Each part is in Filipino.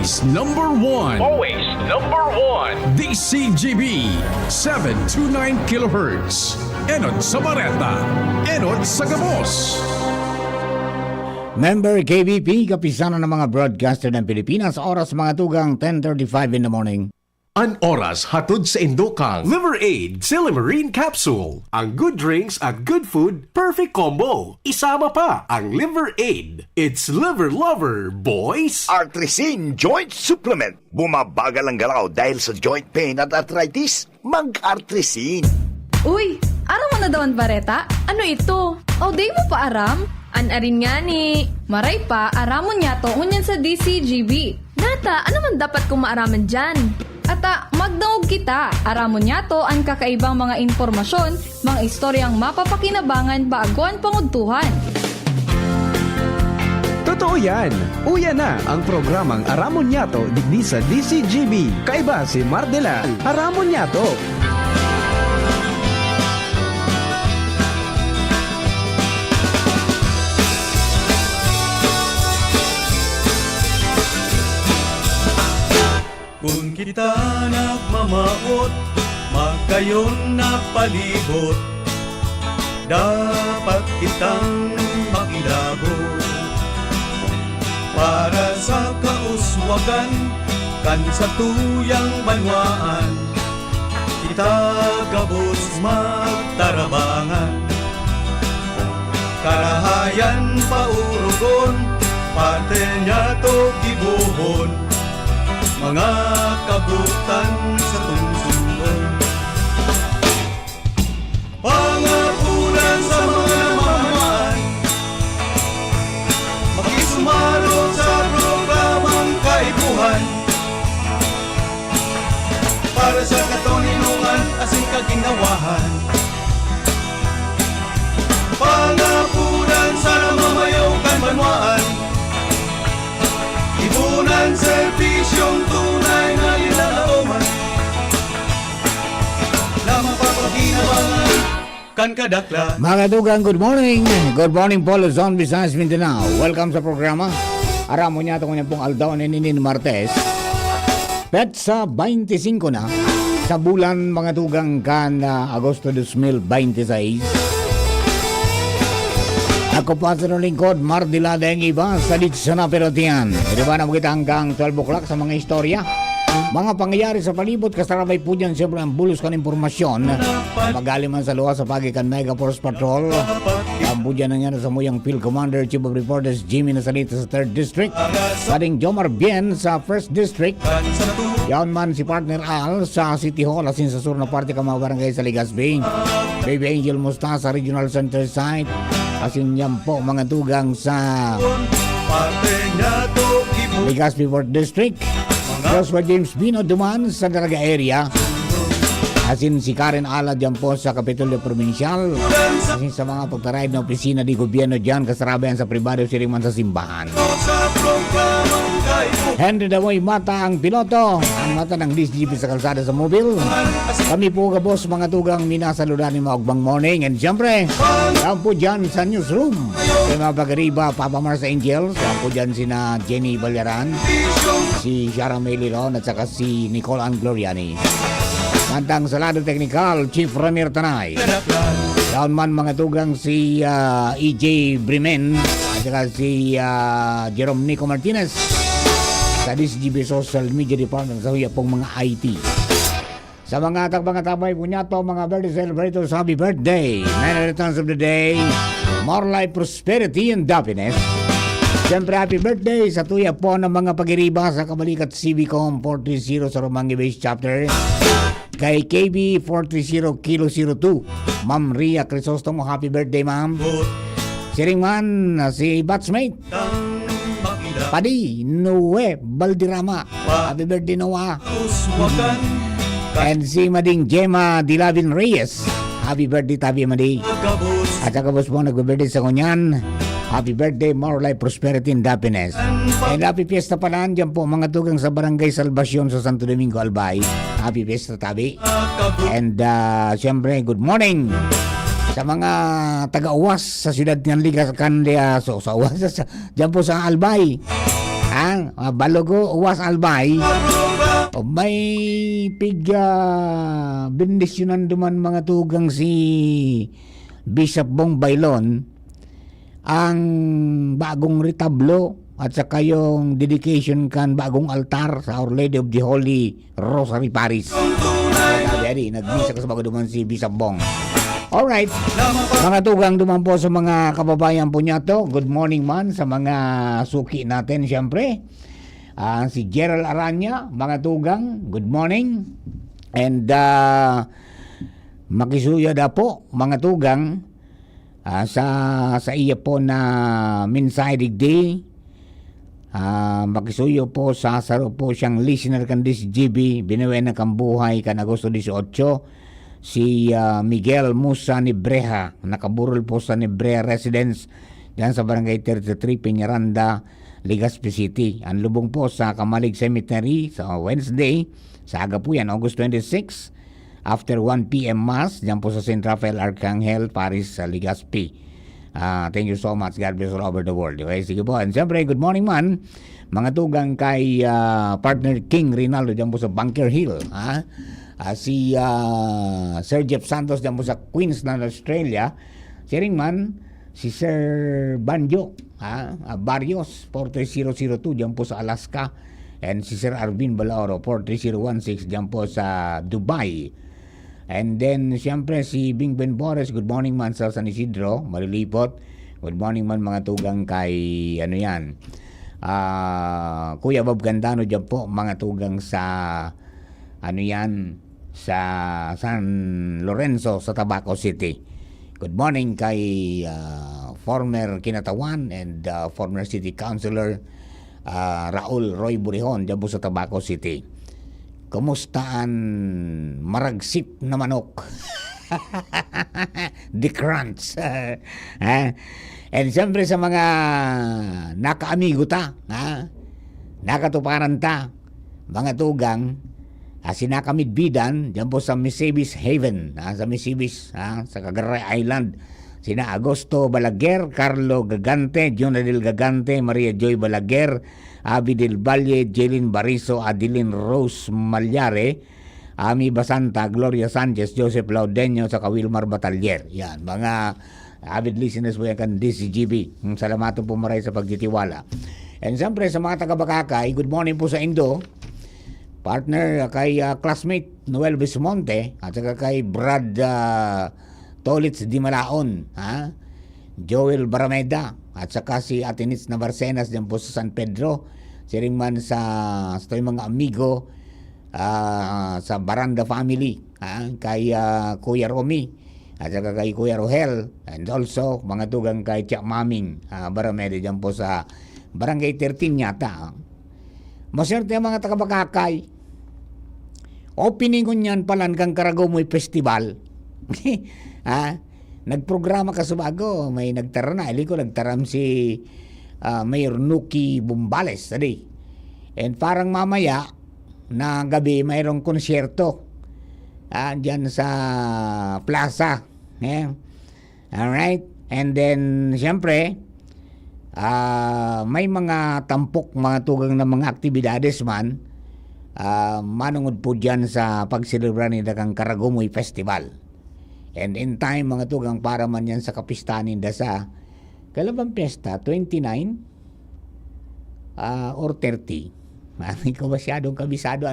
Always number one. Always number one. DCGB 729 kHz. Enod sa Bareta. Enod sa Gabos. Member KBP, kapisanan ng mga broadcaster ng Pilipinas, oras mga tugang 10:35 in the morning. An oras hatod sa Indokang Liver Aid Silimarine Capsule. Ang good drinks at good food, perfect combo. Isama pa ang Liver Aid. It's liver lover, boys! Artresin Joint Supplement. Bumabagal ang galaw dahil sa joint pain at arthritis. Mag-Artresin. Uy, aram mo na daw ang bareta? Ano ito? O day mo pa aram? Anarin nga ni. Maray pa, aramon niya to unyan sa DCGB. Nata, ano man dapat kong maaraman dyan? Ata, magdaog kita. Aramon niya to ang kakaibang mga informasyon, mga istoryang mapapakinabangan baaguan panguntuhan. Totoo yan! Uya na ang programang Aramon Yato digdi sa DCGB. Kaiba si Mardela, Aramon Yato. Kung kita nagmamaot, magkayon na palibot, dapat kitang makilabot. Para sa kauswagan, kan sa tuyang banwaan, kita gabos magtarabangan. Karahayan paurugon, parte niya to gibuhon, mga kabutan sa tungsungon. Pangapunan sa mga namamaan, makisumalo sa programang kaibuhan. Para sa katoninungan, asing kaginawahan. Pangapunan sa namamayaw kan banwaan, ibunan serbisyong tunay na ilalauman, na mapapaginabangan kan kadakla. Mga tugang, good morning. Good morning po, Luzon, Visayas, Mindanao. Welcome sa programa. Aramon niya ito kanyang pong aldaw ni Ninin Martes. Petsa 25 na sa bulan mga tugang kan Agosto 2026. Ako pa sa lingkod, Mardila Deng iba sa ditsa na perotian. Ito ba na magkita hanggang 12 o'clock sa mga istorya? Mga pangyayari sa palibot, kasarabay po dyan siyempre ang bulos kan informasyon. Magaling man sa luwa sa pagikan Mega Force Patrol. Ang po dyan nangyari sa muyang Field Commander, Chief of Reporters Jimmy Nasalita sa 3rd District. Sading Jomar Bien sa 1st District. Yaon man si Partner Al sa City Hall, asin sa sur na parte ka mga barangay sa Legazpi. Baby Angel Musta sa Regional Center Site. Asin yan po mga tugang sa Legazpi 4th District. Joshua James Bino Duman sa Daraga area. Asin si Karen Ala dyan po sa Kapitolyo Provincial. Asin sa mga pagtaraid na opisina di gobyerno dyan, kasarabayan sa pribado siriman sa simbahan. Henry Dawoy mata ang piloto, ang mata ng DCGP sa kalsada sa mobile. Kami po kabos mga tugang minasaludan ni Maogbang Morning. And siyempre, yan po dyan sa newsroom. Kaya mga pagariba, Papa Mars Angels. Yan po dyan sina Jenny Balyaran, si Shara May Liron at saka si Nicole Ann Gloriani. Mantang salado technical, Chief Ramir Tanay. Down man mga tugang si EJ Bremen at saka si Jerome Nico Martinez sa DCGB Social Media Department sa huya pong mga IT. Sa mga tagbang-tabay po niya to, mga birthday celebrators, happy birthday! Many returns of the day, more life, prosperity, and happiness. Siyempre, happy birthday sa tuya po ng mga pag-iriba sa Kabalikat CBCOM 430 sa Romangi Base Chapter. Kay KB 430 Kilo 02, Ma'am Ria Crisostomo, happy birthday ma'am. Siring man, si batchmate Padi Noe Baldirama, happy birthday Noah. And si Mading Gemma Dilavin Reyes, happy birthday Tabi Madi. At saka boss mo nag-birthday sa kunyan, happy birthday, more life, prosperity, and happiness. And happy fiesta pala dyan po mga tugang sa Barangay Salvacion sa Santo Domingo, Albay. Happy fiesta Tabi. And siyempre, good morning sa mga taga-uwas sa siyudad ng Liga Candia. So sa uwas, dyan po sa Albay. Balogo uwas albay. O may piga bendisyonan duman mga tugang si Bishop Bong Bailon ang bagong retablo at saka yung dedication kan bagong altar sa Our Lady of the Holy Rosary Parish. Sabi, nagmisa ka sa bago duman si Bishop Bong. Alright, mga tugang duman po sa mga kababayan po niya to. Good morning man sa mga suki natin siyempre. Si Gerald Aranya, mga tugang, good morning. And makisuya da po, mga tugang, sa iya po na mensahe digdi. Makisuyo po sa saro po siyang listener kan DCGB, binuwi na kang buhay kan Agosto 18. Si Miguel Musa Nibreja, nakaburol po sa Nibreja Residence, diyan sa Barangay 33, Peñaranda, Legazpi City. Ang lubong po sa Kamalig Cemetery sa Wednesday, sa aga po yan, August 26, after 1 p.m. Mass, diyan po sa St. Rafael Arcangel Parish sa Legazpi. Thank you so much. God bless all over the world. Okay, sige po. And siyempre, good morning man. Mga tugang kay partner King Rinaldo diyan po sa Bunker Hill. Si Sir Jeff Santos diyan po sa Queensland, Australia. Si Ringman, si Sir Banjo, Barrios, 43002 diyan po sa Alaska. And si Sir Arvin Balaoro, 43016 diyan po sa Dubai. And then, siyempre, si Bing Ben Boris, good morning man sa San Isidro, Marilipot. Good morning man mga tugang kay, Kuya Bob Gandano dyan po, mga tugang sa, sa San Lorenzo sa Tabaco City. Good morning kay former Kinatawan and former City Councilor Raul Roy Burihon dyan po sa Tabaco City. Kumustaan maragsip na manok? The crunch. And siyempre sa mga nakaamigo ta, nakatuparan ta, mga tugang, sinakamidbidan, dyan po sa Misibis Haven, sa Misibis, sa Cagaray Island, sina Agosto Balaguer, Carlo Gagante, Jonadel Gagante, Maria Joy Balaguer, Abby Del Valle, Jeline Bariso, Adeline Rose Malyare, Ami Basanta, Gloria Sanchez, Joseph Laudenio, sa Wilmar Batalyer. Yan, mga avid listeners po yan kan DCGB. Salamat po maray sa pagtitiwala. And siyempre sa mga taga-Bakakay, good morning po sa Indo. Partner kay classmate Noel Bismonte at saka kay Brad Tolitz Di Malaon, Joel Barameda at saka si Atenitz Navarcenas dyan po sa San Pedro. Si Ringman sa mga amigo sa Baranda family, kay Kuya Romy at saka kay Kuya Rohel, and also mga tugang kay Tia Maming Barameda dyan po sa Barangay 13 yata. Maswerte ang mga taga-Bakakay. Opening ko niyan palan kang Karagomoy Festival. Nagprograma ka sa bago, may nagtara na, ili ko nagtaram si Mayor Nuki Bumbales tadi. And parang mamaya na gabi mayroong konsyerto diyan sa plaza. Alright, and then siyempre may mga tampok, mga tugang na mga aktibidades man manungod po diyan sa pagselebra ni Dagang Karagomoy Festival. And in time, mga tugang, para man yan sa kapistanin da sa kalabang piyesta, 29 or 30. Hindi ko masyadong kabisado,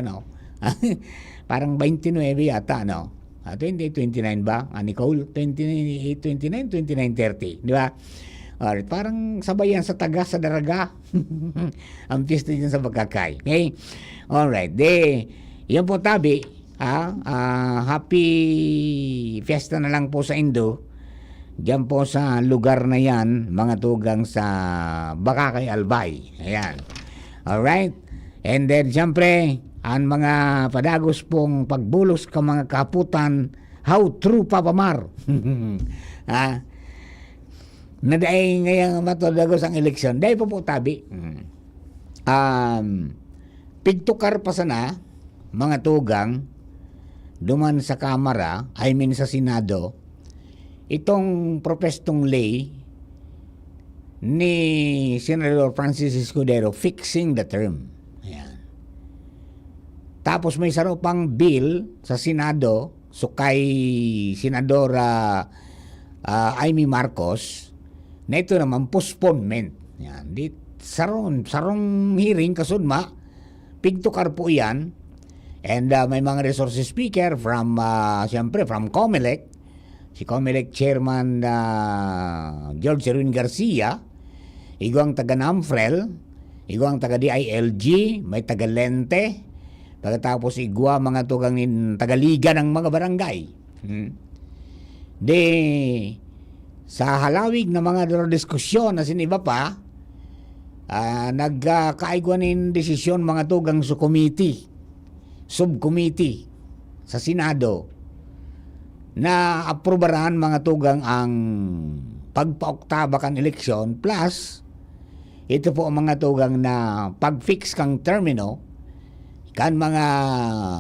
parang 29 yata, 29 ba? Nicole, 29, 30. Di ba? Alright, parang sabay yan sa taga, sa daraga. Ang piyesta dyan sa Bakakay. Okay? Alright, yan po tabi. Happy fiesta na lang po sa Indo. Diyan po sa lugar na yan, mga tugang sa Bakakay Albay. Ayan. Alright. And then, siyempre, ang mga padagos pong pagbulos ka mga kaputan, how true Papa Mar. Nadaay ngayang matodagos ang eleksyon. Dahil po tabi. Pigtukar pa sana, mga tugang, duman sa Kamara, sa Senado, itong propestong lay ni Senador Francis Escudero, fixing the term. Ayan. Tapos may saro pang bill sa Senado, so kay Senador Amy Marcos, na ito naman postponement. Yan. Di, sarong hearing kasudma, pigtukar po yan. And may mga resource speaker from, siyempre, from COMELEC, si COMELEC Chairman George Erwin Garcia, igwang taga NAMFREL, igwang taga DILG, may taga Lente, pagkatapos igwa mga tugang tagaliga ng mga barangay. De, sa halawig na mga diskusyon na siniba pa, nagkaigwa ng desisyon mga tugang sa subcommittee sa Senado na aprobaran mga tugang ang pagpaoktabakan eleksyon plus ito po ang mga tugang na pag-fix kang termino kan mga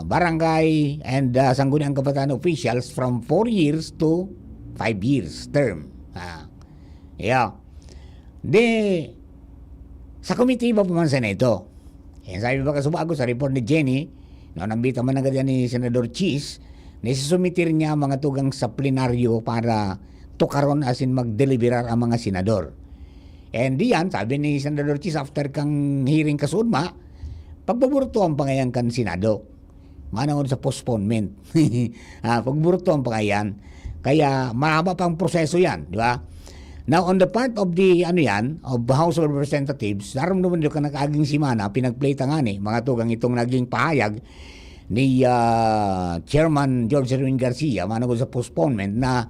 barangay and sangguniang kabataan officials from 4 years to 5 years term. Yeah. De, sa committee ba pumansa na ito? Sabi ba kasubago sa report ni Jenny, no, nambita man agad yan ni Senador Cheese, nisusumitir niya mga tugang sa plenaryo para tukaron asin magdeliberar ang mga senador. And diyan, sabi ni Senador Cheese, after kang hearing kasudma, pagbaburto ang pangayan kan Senado. Manangod sa postponement. Pagbaburto ang pangayan. Kaya mahaba pang proseso yan, di ba? Now, on the part of the, of House of Representatives, naramdaman nyo ka nakaaging simana, pinagplata nga ni, mga tugang itong naging pahayag ni Chairman George Erwin Garcia, managod sa postponement, na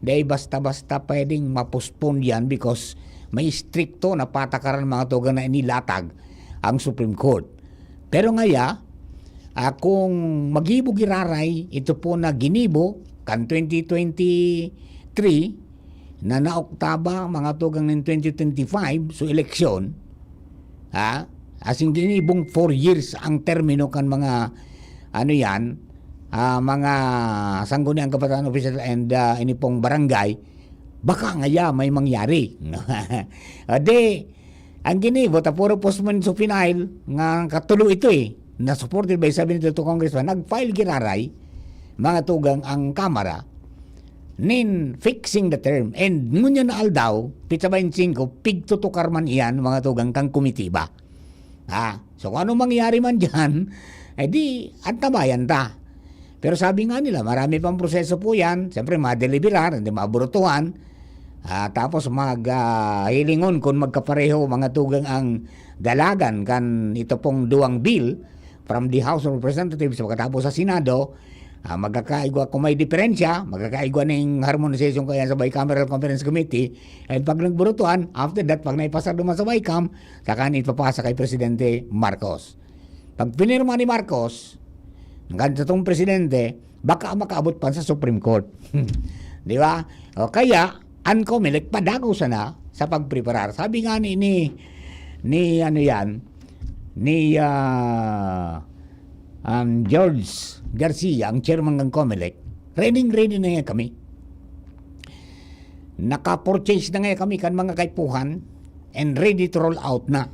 dahil basta-basta pwedeng mapostpone yan because may stricto na patakaran mga tugang na inilatag ang Supreme Court. Pero ngaya, kung mag-ibog iraray, ito po na ginibo, kan 2023, na naoktaba mga tugang ng 2025 so eleksyon, asing ginibong 4 years ang termino kan mga mga sangguniang kabataan official and inipong barangay, baka ngaya may mangyari. De, ang ginibo tapuro postman so final nga katulo ito na supported by 72 congressman, nag-file giraray mga tugang ang Kamara nin fixing the term and ngunya na aldaw pizza 25 pigtutukar man iyan mga tugang kang komitiba. So kung ano mangyari man dyan, di antabayan ta. Pero sabi nga nila, marami pang proseso po yan. Siyempre madeliberar, hindi maburutuhan. Tapos hilingon kung magkapareho mga tugang ang dalagan kan ito pong duwang bill from the House of Representatives pagkatapos sa Senado. Magkakaigwa kung may diferensya, magkakaigwa ng harmonization kaya sa Bicameral Conference Committee, at pag nagburutuan, after that, pag naipasa naman sa Bicam, saka ipapasa kay Presidente Marcos. Pag pinirma ni Marcos, ng kantatong Presidente, baka makaabot pa sa Supreme Court. Di ba? O kaya, ang COMELEC padagaw sana sa pagpreparar. Sabi nga ni George Garcia, ang chairman ng COMELEC, ready na nga kami. Naka-purchase na nga kami kan mga kaipuhan and ready to roll out na.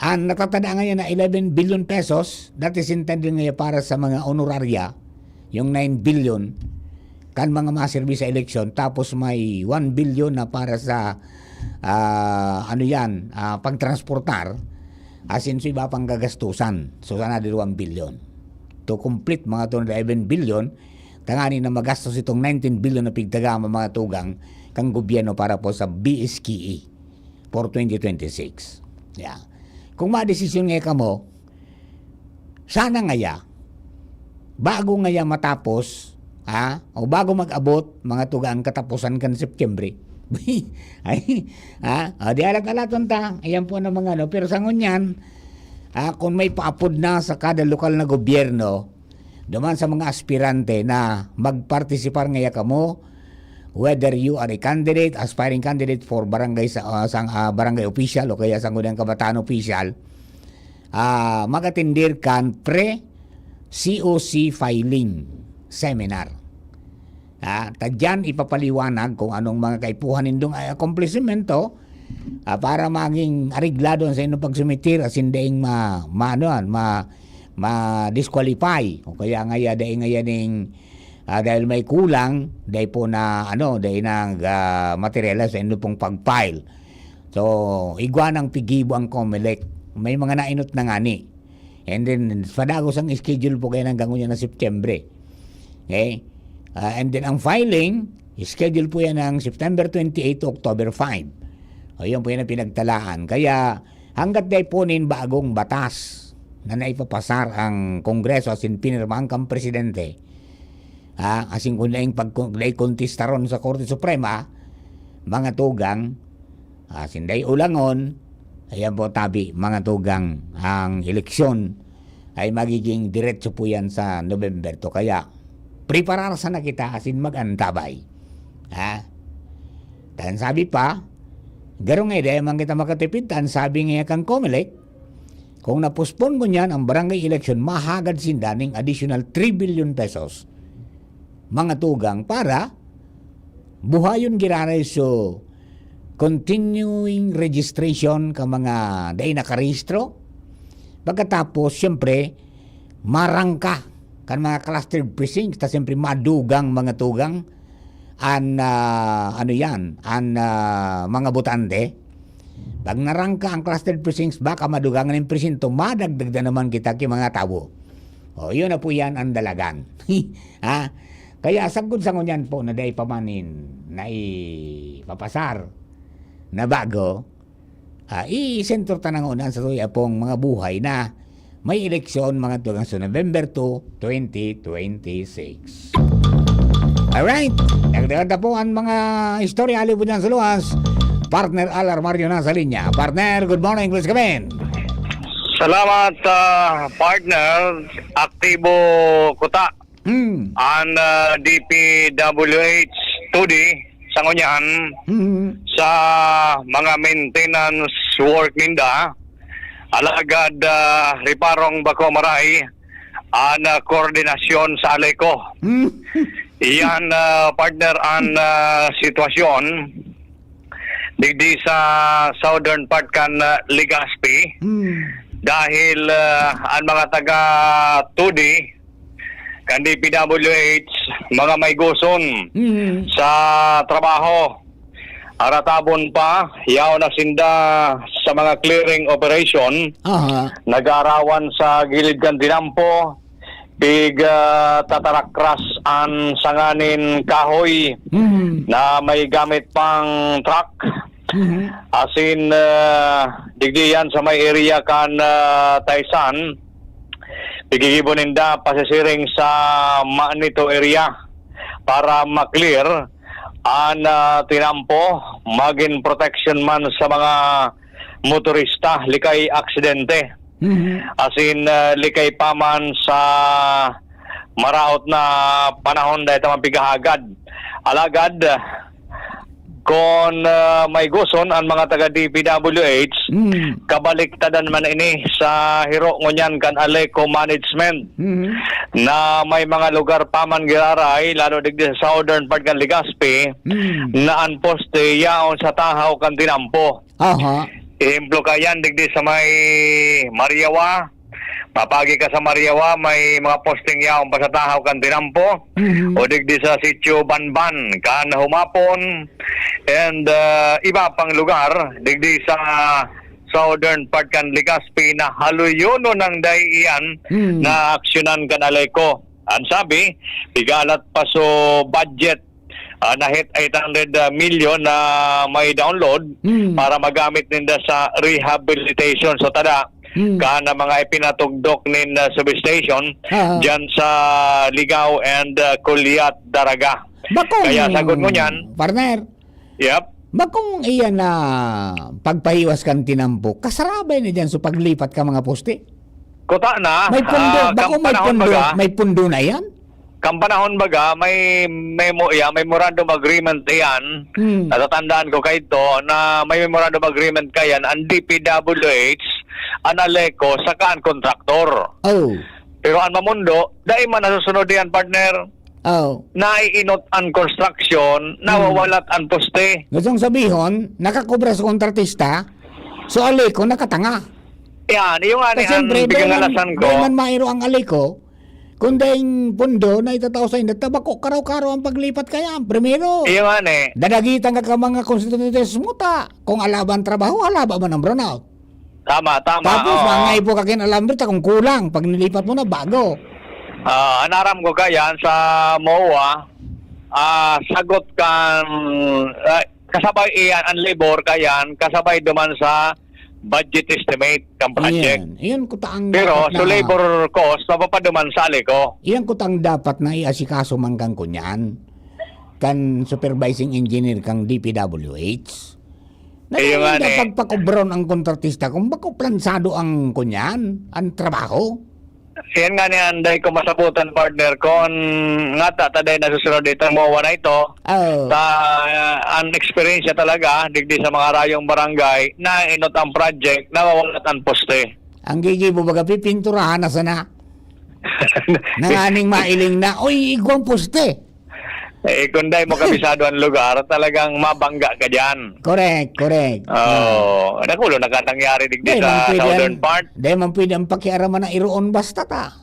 Ang natatada nga na 11 billion pesos, that is intended nga para sa mga honoraria, yung 9 billion kan mga maserbi sa eleksyon, tapos may 1 billion na para sa pagtransportar, asin so iba pang gagastusan. So sana 1 billion. To complete mga 11 billion, tangani na magastos itong 19 billion na pigtagama mga tugang kang gobyerno para po sa BSKE for 2026. Yeah. Kung madesisyon nga kamo, sana ngaya, bago ngaya matapos, o bago mag-abot mga tugang katapusan kan September, di alat-alaton ta, ayan po na mga pero sa ngunyan, kung may paapod na sa kada lokal na gobyerno, duman sa mga aspirante na magpartisipar ngaya kamo, whether you are a candidate, aspiring candidate for barangay barangay official o kaya sangguniang kabataan official, magatindir kan pre-COC filing seminar. Tadyan ipapaliwanag kung anong mga kaipuhan nindong accomplishmento para maging ariglado sa inyong pagsumitir as hindi ma-disqualify o kaya dahil may kulang dahil po na dahil nang materialis sa inyong pong pag-file. So igwa ng pigibo ang COMELEC, may mga nainot na ngani, and then padagos ang schedule po kayo ng gangunya na September. Okay? And then ang filing, schedule po yan ng September 28 to October 5. O yun po yan ang pinagtalaan. Kaya hanggat dahil po nin bagong batas na naipapasar ang Kongreso asin pinirmahan kang presidente, asin kung pag-contesta ron sa Korte Suprema, mga tugang, asin dahil ulangon, ayan po tabi, mga tugang, ang eleksyon ay magiging diretso po yan sa November to. Kaya prepararsa na kita asin mag-antabay. Dan sabi pa, garong dahil man kita makatipid, dan sabi nga kang COMELEC, kung napospon mo niyan ang barangay election, mahagad sindaning additional 3 billion pesos. Mga tugang para buhayon giraray so continuing registration ka mga day nakarehistro. Pagkatapos, siyempre, marangka kan mga cluster precincts, ta siyempre madugang mga tugang mga botante. Pag narangka ang cluster precincts, baka madugangan ng presinto, madagdag na naman kita ki mga tao. O yun na po yan ang dalagan. Kaya sagod sa ngunyan po na day pamanin na ipapasar na bago, i-sentro tanang unan sa tuya pong mga buhay na may eleksyon mga tugang sa November 2, 2026. Alright, nagdagad na po ang mga istorya alibod ng suluas. Partner Alar Mario na sa linya. Partner, good morning, please come in. Salamat, partner. Aktibo Kuta. Ang DPWH 2D sa ngunyan sa mga maintenance work ninda. Alagad riparong bako maray ang koordinasyon sa Aleco. Iyan partner ang sitwasyon digdi sa southern part kan Legazpi dahil ang mga taga 2D kan DPWH mga may guson sa trabaho. Aratabon pa, yaw na sinda sa mga clearing operation, nag-arawan sa gilid kan Dinampo, big tatarakras ang sanganin kahoy na may gamit pang truck. Asin, digdi yan sa may area kan Taysan, bigigibuninda pasisiring sa Manito area para maklear ang tinampo, maging protection man sa mga motorista likay aksidente. Asin likay pa man sa maraot na panahon dahil tamang pigahagad. Alagad, kung may guson ang mga taga DPWH, kabaliktadan man ini sa hiro ngunyan kan Aleco management na may mga lugar pa man giraray, lalo digdi sa southern part kan Legazpi, na ang poste yaon sa tahaw kan Dinampo. Implo kayan digdi sa may Mariawa, papagi ka sa Mariawa, may mga posting yaon pa sa tahaw kan Dinampo, o digdi sa sitio Banban kan Humapon, and iba pang lugar digdi sa southern part kan Legazpi na haluyono ng dayian na aksyonan kan Aleco. Ang sabi, bigalat pa so budget na hit 800 million na may download para magamit ninda sa rehabilitation. So tada, kana mga ipinatugdok nin substation dyan sa Ligaw and Kulyat, Daraga. Kaya sagot mo yan, partner. Yep. Bakong iyan na pagpahiwas kang tinampo, kasarabay na dyan so paglipat ka mga poste? Kuta na. May pundo, may pundo na yan? Kampanahon baga, may memorandum agreement yan. Natatandaan ko kay ito na may memorandum agreement kayan ang DPWH, ang Aleco, saka ang kontraktor. Pero ang mamundo, dahil man nasusunod yan, partner. Oh. naiinot ang construction, nawawalat ang poste. Gustong sabihin, nakakobra sa kontratista, so Aleko nakatanga. Yan, yung ani Kasi ang siyempre, bigangalasan ko. man mairo ang Aleko, kundi yung pundo na itatao sa tabako, karaw-karaw ang paglipat kaya. Primero, Yung ani, dadagitan ka mga konstituentes muta. Kung alaban trabaho, alaba man ang brownout. tama. Tapos, oo. mga ipo ka kinalambit kung kulang. Pag nilipat mo na, bago. Anaram ko kaya sa MOA, sagot kan, kasabay iyan ang labor kayan, kasabay duman sa budget estimate ng project. Iyan kutang Pero dapat so labor cost, mapapaduman sa ko. Iyan kutang dapat na iasikaso man kang kunyan. Kan supervising engineer kang DPWH. Yung nga Na ni. pagpakobron ang kontratista kung bako plansado ang kunyan, ang trabaho. Yan nga niyan, dahil ko masabutan partner ko, nga taday na susunod dito ang MOA na ito, Oh. ang experience talaga, digdi sa mga rayong barangay, na inot ang project, nawawalat ang poste. Ang gigibo baga pipinturahan na sana. Nanganing mailing na, oy, igwang poste. Kung dahil mo kabisado ang lugar, talagang mabangga ka dyan. Correct. Nakulo na ka nangyari digdi sa southern part. Dahil man pwede ang pakiaraman na iroon basta ta.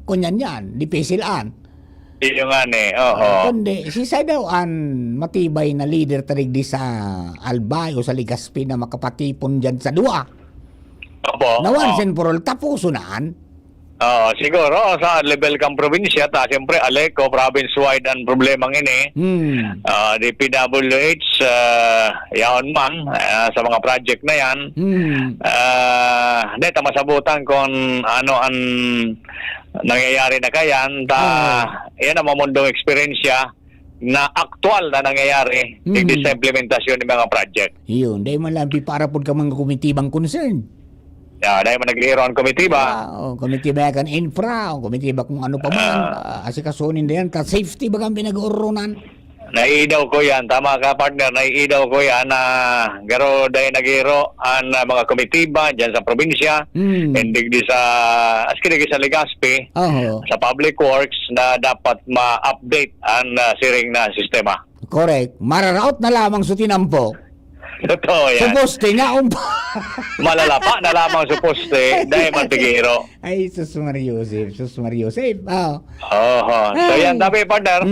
Kunyan yan, di pesilaan. Yung nga ni, oo. Kundi, si daw ang matibay na leader tarig di sa Albay o sa Ligaspi na makapatipon dyan sa dua. Opo. Na once and for all, tapusunaan. Siguro, sa level kang probinsya, siyempre, Aleco, province-wide ang problemang ini. DPWH, yaon man, sa mga project na yan. Hindi, masabutan kung ano ang nangyayari na kayan. Yan ang mamundong eksperyensya na aktual na nangyayari sa implementasyon ng mga project. Yun, dahil malampi para po ka mga komitibang concern. Dahil man naglihiro ang komitiba. Komitiba kan infra, o komitiba kung ano pa man. Asikasunin din yan, ka-safety ba kang pinag-urunan? Naiidaw ko yan, tama ka partner, naiidaw ko yan na garo dahil naghihiro ang mga komitiba dyan sa probinsya, hindi di sa, askinig sa Legazpi, sa public works na dapat ma-update ang siring na sistema. Correct. Mararaot na lamang sa tinampo. Totoo yan. Suposte nga Malalapa na lamang sa poste dahil matigiro. Ay, Sus Mariosef. So yan, dami partner.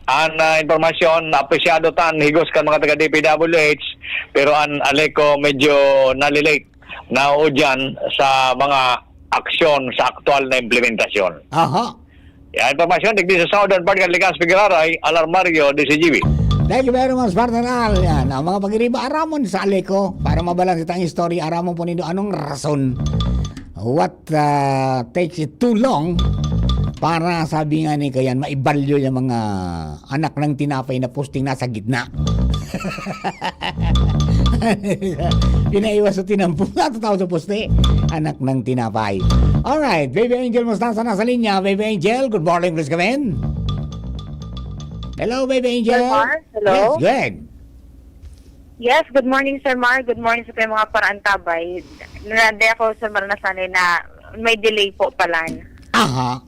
Ang informasyon, apresyado tan, higos kan mga taga DPWH, pero ang Aleco medyo nalilate na o dyan sa mga aksyon sa aktual na implementasyon. Yan, informasyon, digdi sa Southern Part ng Ligas Figueroa, Alarmario, DCGB. Thank you very much, partner Al. Yan, ang mga pag-iriba aramon sa Aleco para mabalang itang story aramon po nito anong rason what takes it too long para sabi nga ni kayan maibalyo yung mga anak ng tinapay na posting nasa gitna. Pinaiwas sa tinampo natataw sa poste anak ng tinapay. Alright, Baby Angel Mostanza nasa linya. Baby Angel, good morning, please come in. Hello, Baby Angel. Sir Mar, hello. Yes, good. Yes, good morning, Sir Mar. Good morning sa kayo mga paraantabay. Nade ako, Sir Mar, na sanay na may delay po pala. Aha.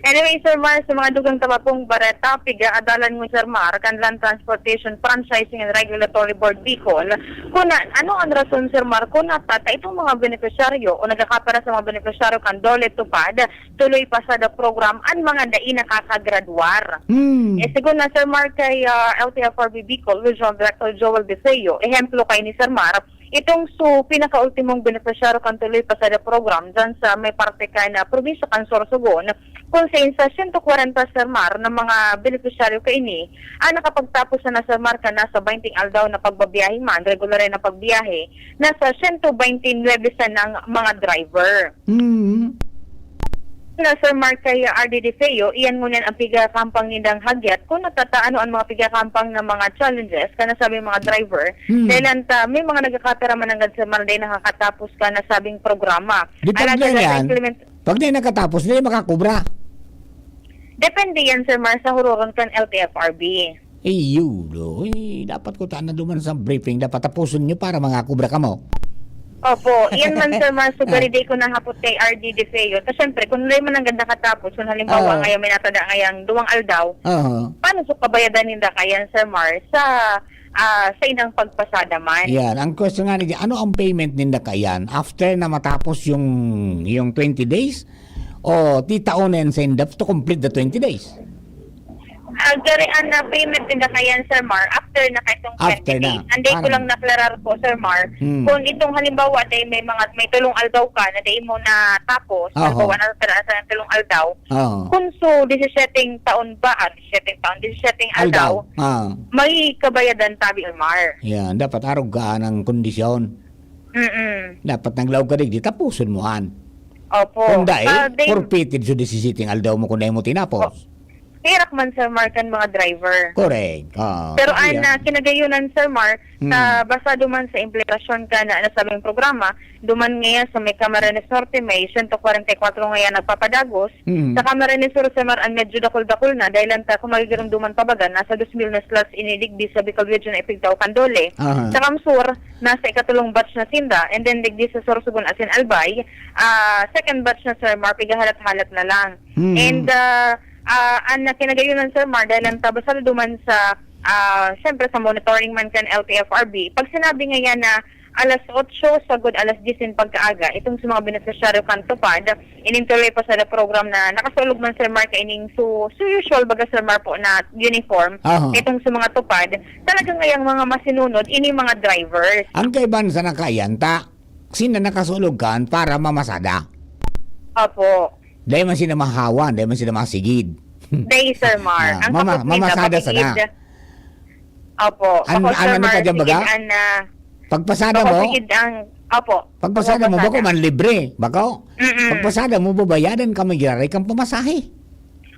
Anyway, Sir Mar, sa mga dugang tabapong bareta, piga-adalan mo, Sir Mar, Kanlan Transportation Franchising and Regulatory Board Bicol, kung ano ang rason, Sir Mar, kung natata itong mga benepisyaryo o nagkakapara sa mga benepisyaryo kan dole tupad, tuloy pa sa program ang mga dai nakakagraduar. Sigun na, Sir Mar, kay LTFRB Bicol, Regional Director Joel Deseo, ehemplo kay ni Sir Mar, itong pinaka-ultimong benepisyaryo kan tuloy pa sa program dyan sa may parte ka na probinsya kan Sorsogon, kung sa 140 Sir Mar ng mga benepisyaryo kaini nakapagtapos na Sir Mar ka nasa 20 aldaw na pagbabiyahe man, regular na pagbiyahe, nasa 129 sa ng mga driver. Na Sir Mar kay RDD Feo, iyan ngunyan ang pigakampang nindang hagyat kung natataano ang mga pigakampang ng mga challenges kana sabi mga driver. Dahil may mga nagkakatara man hanggang Sir Mar dahil nakakatapos ka na sabing programa. Depende yan. Pag di nakatapos, di makakubra. Depende yan, Sir Mar, sa hururon kan LTFRB. Dapat ko na duman sa briefing. Dapat tapusin nyo para mga kubra ka mo. Opo, iyan man sir Mar, sugariday ko na hapot kay RD De Feo. Tapos syempre, kung nalay man ang ganda katapos, kung halimbawa ngayon may natada ngayang duwang aldaw, Oo. paano so kabayadan ninda kayan sir Mar sa inang pagpasada man? Yan, ang question nga niya, ano ang payment ninda kayan after na matapos yung 20 days? O titaunin sa indap to complete the 20 days? Garian na payment ninda kayan sir Mar after na kaitong 20 After na. days. Anday ko lang naklarar po sir Mar, kung itong halimbawa day may tulong aldaw ka na day mo na tapos, halimbawa na sa tulong aldaw, Oo. kung so 17 taon ba, 17 aldaw, may kabayadan tabi Mar. Yan, dapat arog ka ng kondisyon. Dapat naglaw ka rin, di tapusin mo han. Opo. Kung dahil, Day- forfeited so disisiting aldaw mo kung dahil mo tinapos. Hirak man sir Mar kan mga driver. Correct. Pero kinagayunan sir Mar, sa basta duman sa implikasyon ka na nasabing programa, duman ngayon sa may Camarines Norte, may 144 ngayon nagpapadagos. Sa Camarines Sur sir Mar, ang medyo dakol-dakol na, dahil lang ta kung magigiram duman pabaga, nasa 2,000 na slots iniligdi sa Bicol Region Ipigtaw Candole. Sa Kamsur, nasa ikatulong batch na tinda, and then digdi sa Sorsogon Asin Albay, second batch na sir Mar, pigahalat-halat na lang. And ang kinagayunan sir Mar, dahil ang tabasal duman sa syempre sa monitoring man kan LTFRB, pag sinabi ngayon na alas 8 sagod alas 10 pagkaaga, itong sa mga beneficiaryo kan tupad, inintuloy pa sa program na nakasulog man sir Mar kaining so usual baga sir Mar po na uniform, itong sa mga tupad, talagang ngayang mga masinunod, ini mga drivers. Ang kaiban sa nakayanta, sina nakasulog kan para mamasada. Opo. Dahil man sila mahawan, dahil man sila masigid. Day sir Mar. Ang kapot nila, mamasada sana. Opo. Ano ka dyan baga? Pagpasada mo, Opo. pagpasada mo, bako man libre. Bako, pagpasada mo, babayadan ka magyari kang pamasahe.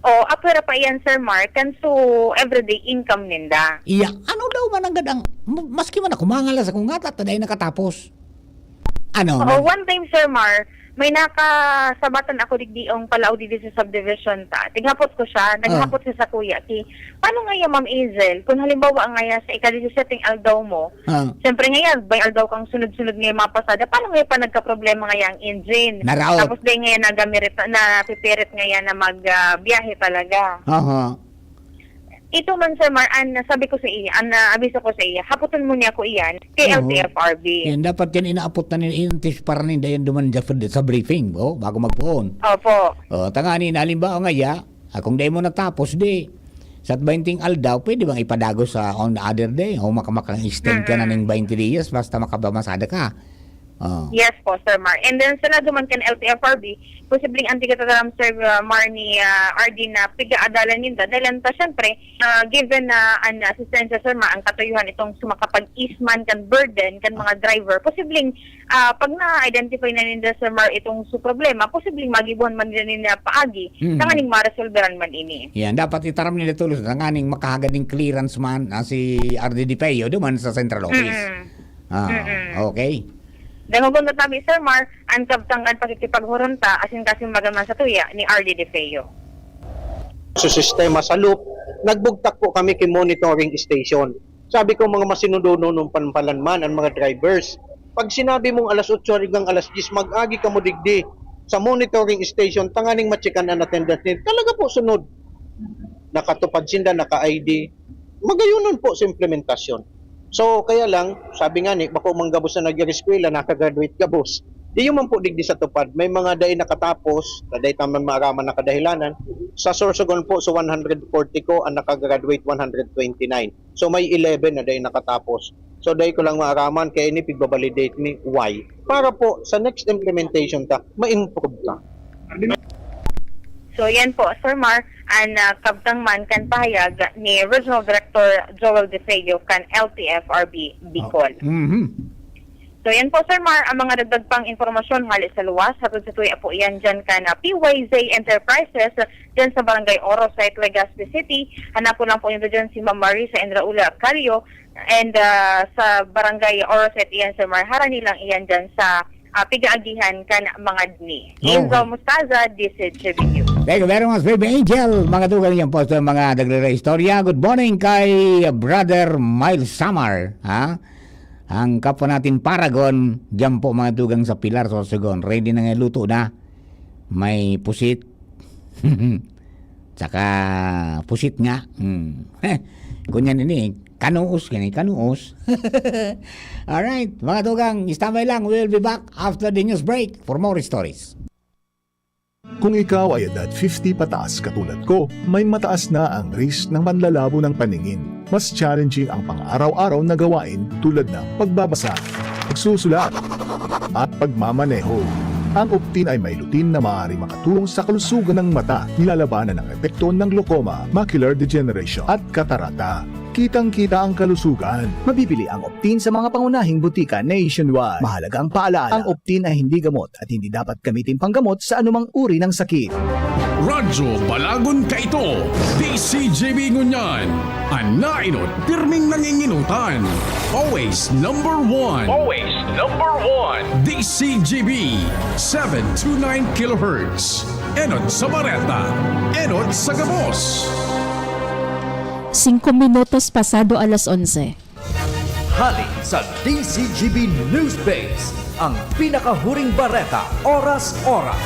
Apera pa yan sir Mar, kan so everyday income ninda. Iya, ano daw man ang gadang, maski man ako mangala sa kung ngata, taday nakatapos. Ano? One time sir Mar, may nakasabatan ako digdiong palaw dito sa subdivision ta. Tighapot ko siya, naghapot siya sa kuya. Paano nga yan, Ma'am Hazel? Kung halimbawa nga sa ika-17 aldaw mo, siyempre nga yan, by aldaw kang sunod-sunod nga mapasada, paano nga pa nagka-problema nga yung engine? Naraot. Tapos din nga yan napipirit nga yan na magbiyahe talaga. Ito man sir Mar, sabi ko sa iya, abiso ko sa iya, haputan mo niya ko iyan kay LTFRB. Yan, dapat yan inaapot na nila, inantis para nila yan duman sa briefing, bago magpuon. Opo. Tangani, nalimbawa nga ya, kung di mo natapos, di, sa 20 aldaw, pwede bang ipadagos sa on the other day? O makamakang-extend ka na ng 20 days basta makabamasada ka. Yes po, Sir Mar. And then sa naduman kan LTFRB, posibleng anti katataram Sir Mar ni RD na piga-adalan ninda. Dahil anta syempre, given na an assistensya Sir Mar, ang katuyuhan itong sumakapag-isman kan burden kan mga driver, posibleng pag na-identify na ninda Sir Mar itong su problema, posibleng magibuhan man nila nila paagi, tanganing ma-resolveran man ini. Yan, dapat itaram nila tulos, tanganing makahagading clearance man si RD De Feo duman sa central office. Okay. Dahil huwag na tabi, Sir Mar, ang kabtangan pagkikipaghuronta asin kasing magaman sa tuya ni RD De Feo. Sa sistema sa loop, nagbugtak po kami kay monitoring station. Sabi ko mga masinuduno nung panpalanman ang mga drivers. Pag sinabi mong alas 8 hanggang alas 10, mag-agi ka mo digdi sa monitoring station, tanganing matsikan ang attendance nila. Talaga po sunod. Nakatupad sinda, naka-ID. Magayunon po sa implementasyon. So, kaya lang, sabi nga ni, bako manggabos na nag-eskwela, nakagraduate gabos. Di yun man po digdi sa tupad. May mga day nakatapos, na day taman maaraman nakadahilanan. Sa Sorsogon po, so 140 ko, ang nakagraduate 129. So, may 11 na day nakatapos. So, day ko lang maaraman, kaya ini pigbabalidate ni why. Para po, sa next implementation ta, ma-improve ka. So, yan po, Sir Mar, ang kabtang man kan pahayag ni Regional Director Joel De Feo kan LTFRB Bicol. So, yan po, Sir Mar, ang mga dagdag pang informasyon halis sa luwas. Hatod sa tuya po yan dyan ka na PYZ Enterprises dyan sa Barangay Orosite, Legazpi City. Hanapon lang po nyo dyan si Ma'am Marisa Enraula Cario. And sa Barangay Orosite, yan, Sir Mar, harani lang iyan dyan sa pigaagihan kan mga dni. Enzo Mustaza, DCGB News. Thank you very much, Baby Angel. Mga tugal niyan po sa mga daglera istorya. Good morning kay Brother Miles Samar. Ang kapwa natin Paragon, dyan po mga dugang sa Pilar, Sorsogon. Ready na nga, luto na. May pusit. Tsaka pusit nga. Kunyan ini, kanuos. Alright, mga dugang, istamay lang. We'll be back after the news break for more stories. Kung ikaw ay edad 50 pataas katulad ko, may mataas na ang risk ng panlalabo ng paningin. Mas challenging ang pang-araw-araw na gawain tulad ng pagbabasa, pagsusulat, at pagmamaneho. Ang Optin ay may lutin na maaari makatulong sa kalusugan ng mata, nilalabanan ang epekto ng glaucoma, macular degeneration at katarata. Kitang-kita ang kalusugan. Mabibili ang Optin sa mga pangunahing butika nationwide. Mahalagang paalala, ang Optin ay hindi gamot at hindi dapat gamitin panggamot sa anumang uri ng sakit. Radyo Balagon Kaito, DCGB Ngunyan, Anainot, pirming nanginginutan. Always number one. Always number one. DCGB, 729 kHz. Enot sa Bareta, Enot sa Gabos. 5 minutos pasado alas 11. Hali sa DCGB News Base, ang pinakahuring bareta, oras-oras.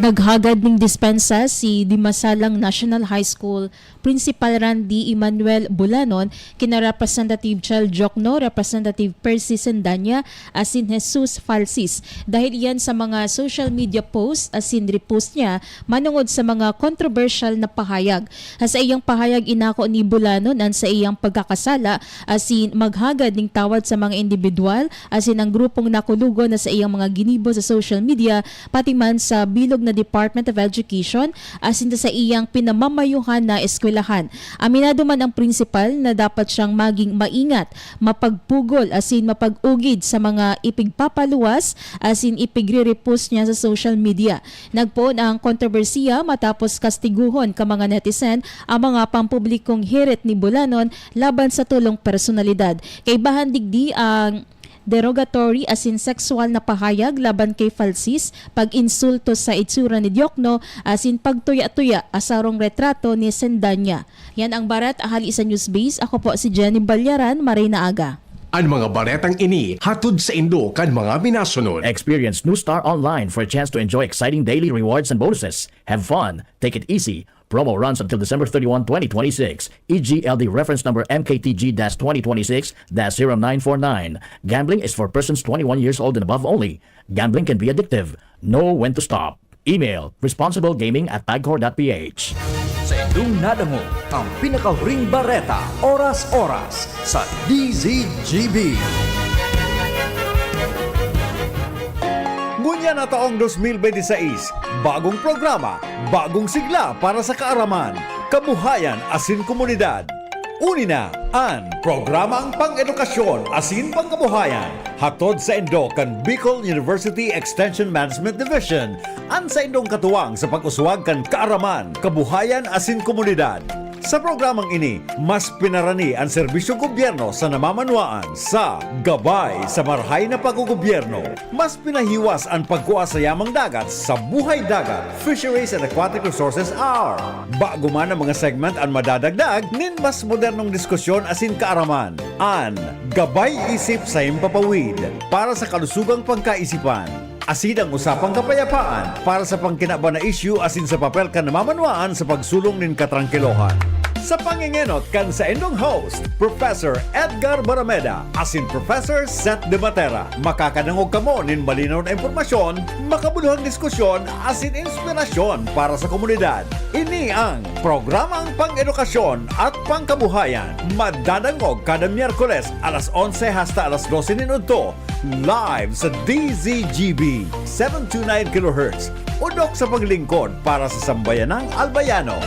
Naghagad ng dispensa si Dimasalang National High School Principal Randy Emmanuel Bulanon kina Representative Chel Jokno, Representative Percy Sendanya, asin Jesus Falsis dahil yan sa mga social media posts asin repost niya manungod sa mga controversial na pahayag. Sa iyang pahayag inako ni Bulanon ang sa iyang pagkakasala asin maghagad ng tawad sa mga individual asin ang grupong nakulugo na sa iyang mga ginibo sa social media pati man sa bilog na Department of Education asin sa iyang pinamamayuhan na eskwelahan. Aminado man ang principal na dapat siyang maging maingat, mapagpugol asin mapag-ugid sa mga ipigpapaluwas asin ipigre-repost niya sa social media. Nagpoon ang kontrobersiya matapos kastiguhon ka mga netizen ang mga pampublikong hirit ni Bulanon laban sa tulong personalidad. Kay bahan digdi ang derogatory asin sexual na pahayag laban kay Falsis, pag-insulto sa itsura ni Diokno asin pagtuya-tuya asarong retrato ni Sendanya. Yan ang barat ahali sa Newsbase. Ako po si Jenny Balyaran, Marina Aga. Ang mga baretang ini hatod sa Indo kan mga minasunod. Experience New Star Online for a chance to enjoy exciting daily rewards and bonuses. Have fun. Take it easy. Promo runs until December 31, 2026. EGLD reference number MKTG-2026-0949. Gambling is for persons 21 years old and above only. Gambling can be addictive. Know when to stop. Email responsiblegaming@pagcor.ph. Sa indong nadango, ang pinakahuring bareta, oras-oras sa DZGB. Ngunya na taong 2026, bagong programa, bagong sigla para sa kaaraman, kabuhayan asin komunidad. Uni na ang programang pang-edukasyon asin pangkabuhayan hatod sa Indo kan Bicol University Extension Management Division an sa Indong katuwang sa pag-uswag kan kaaraman, kabuhayan asin komunidad. Sa programang ini, mas pinarani ang serbisyong gobyerno sa namamanuaan sa gabay sa marhay na paggugobyerno. Mas pinahiwas ang pagkuha sa yamang dagat sa Buhay Dagat, Fisheries and Aquatic Resources Hour. Bago man ang mga segment ang madadagdag, nin mas modernong diskusyon asin kaaraman. An Gabay Isip sa Impapawid para sa kalusugang pagkaisipan. Asin ang usapang kapayapaan para sa pangkinaba na issue asin sa papel ka namamanuaan sa pagsulong nin katrangkilohan. Sa pangingenot kan sa indong host, Professor Edgar Barameda asin Professor Seth De Matera. Makakanangog kamo nin malinaw na impormasyon, makabuluhang diskusyon asin inspirasyon para sa komunidad. Ini ang programang pang-edukasyon at pangkabuhayan. Madadangog kada Miyerkules alas 11 hasta alas 12 minuto. Live sa DZGB 729 kHz. Udok sa paglingkod para sa sambayanang Albayano.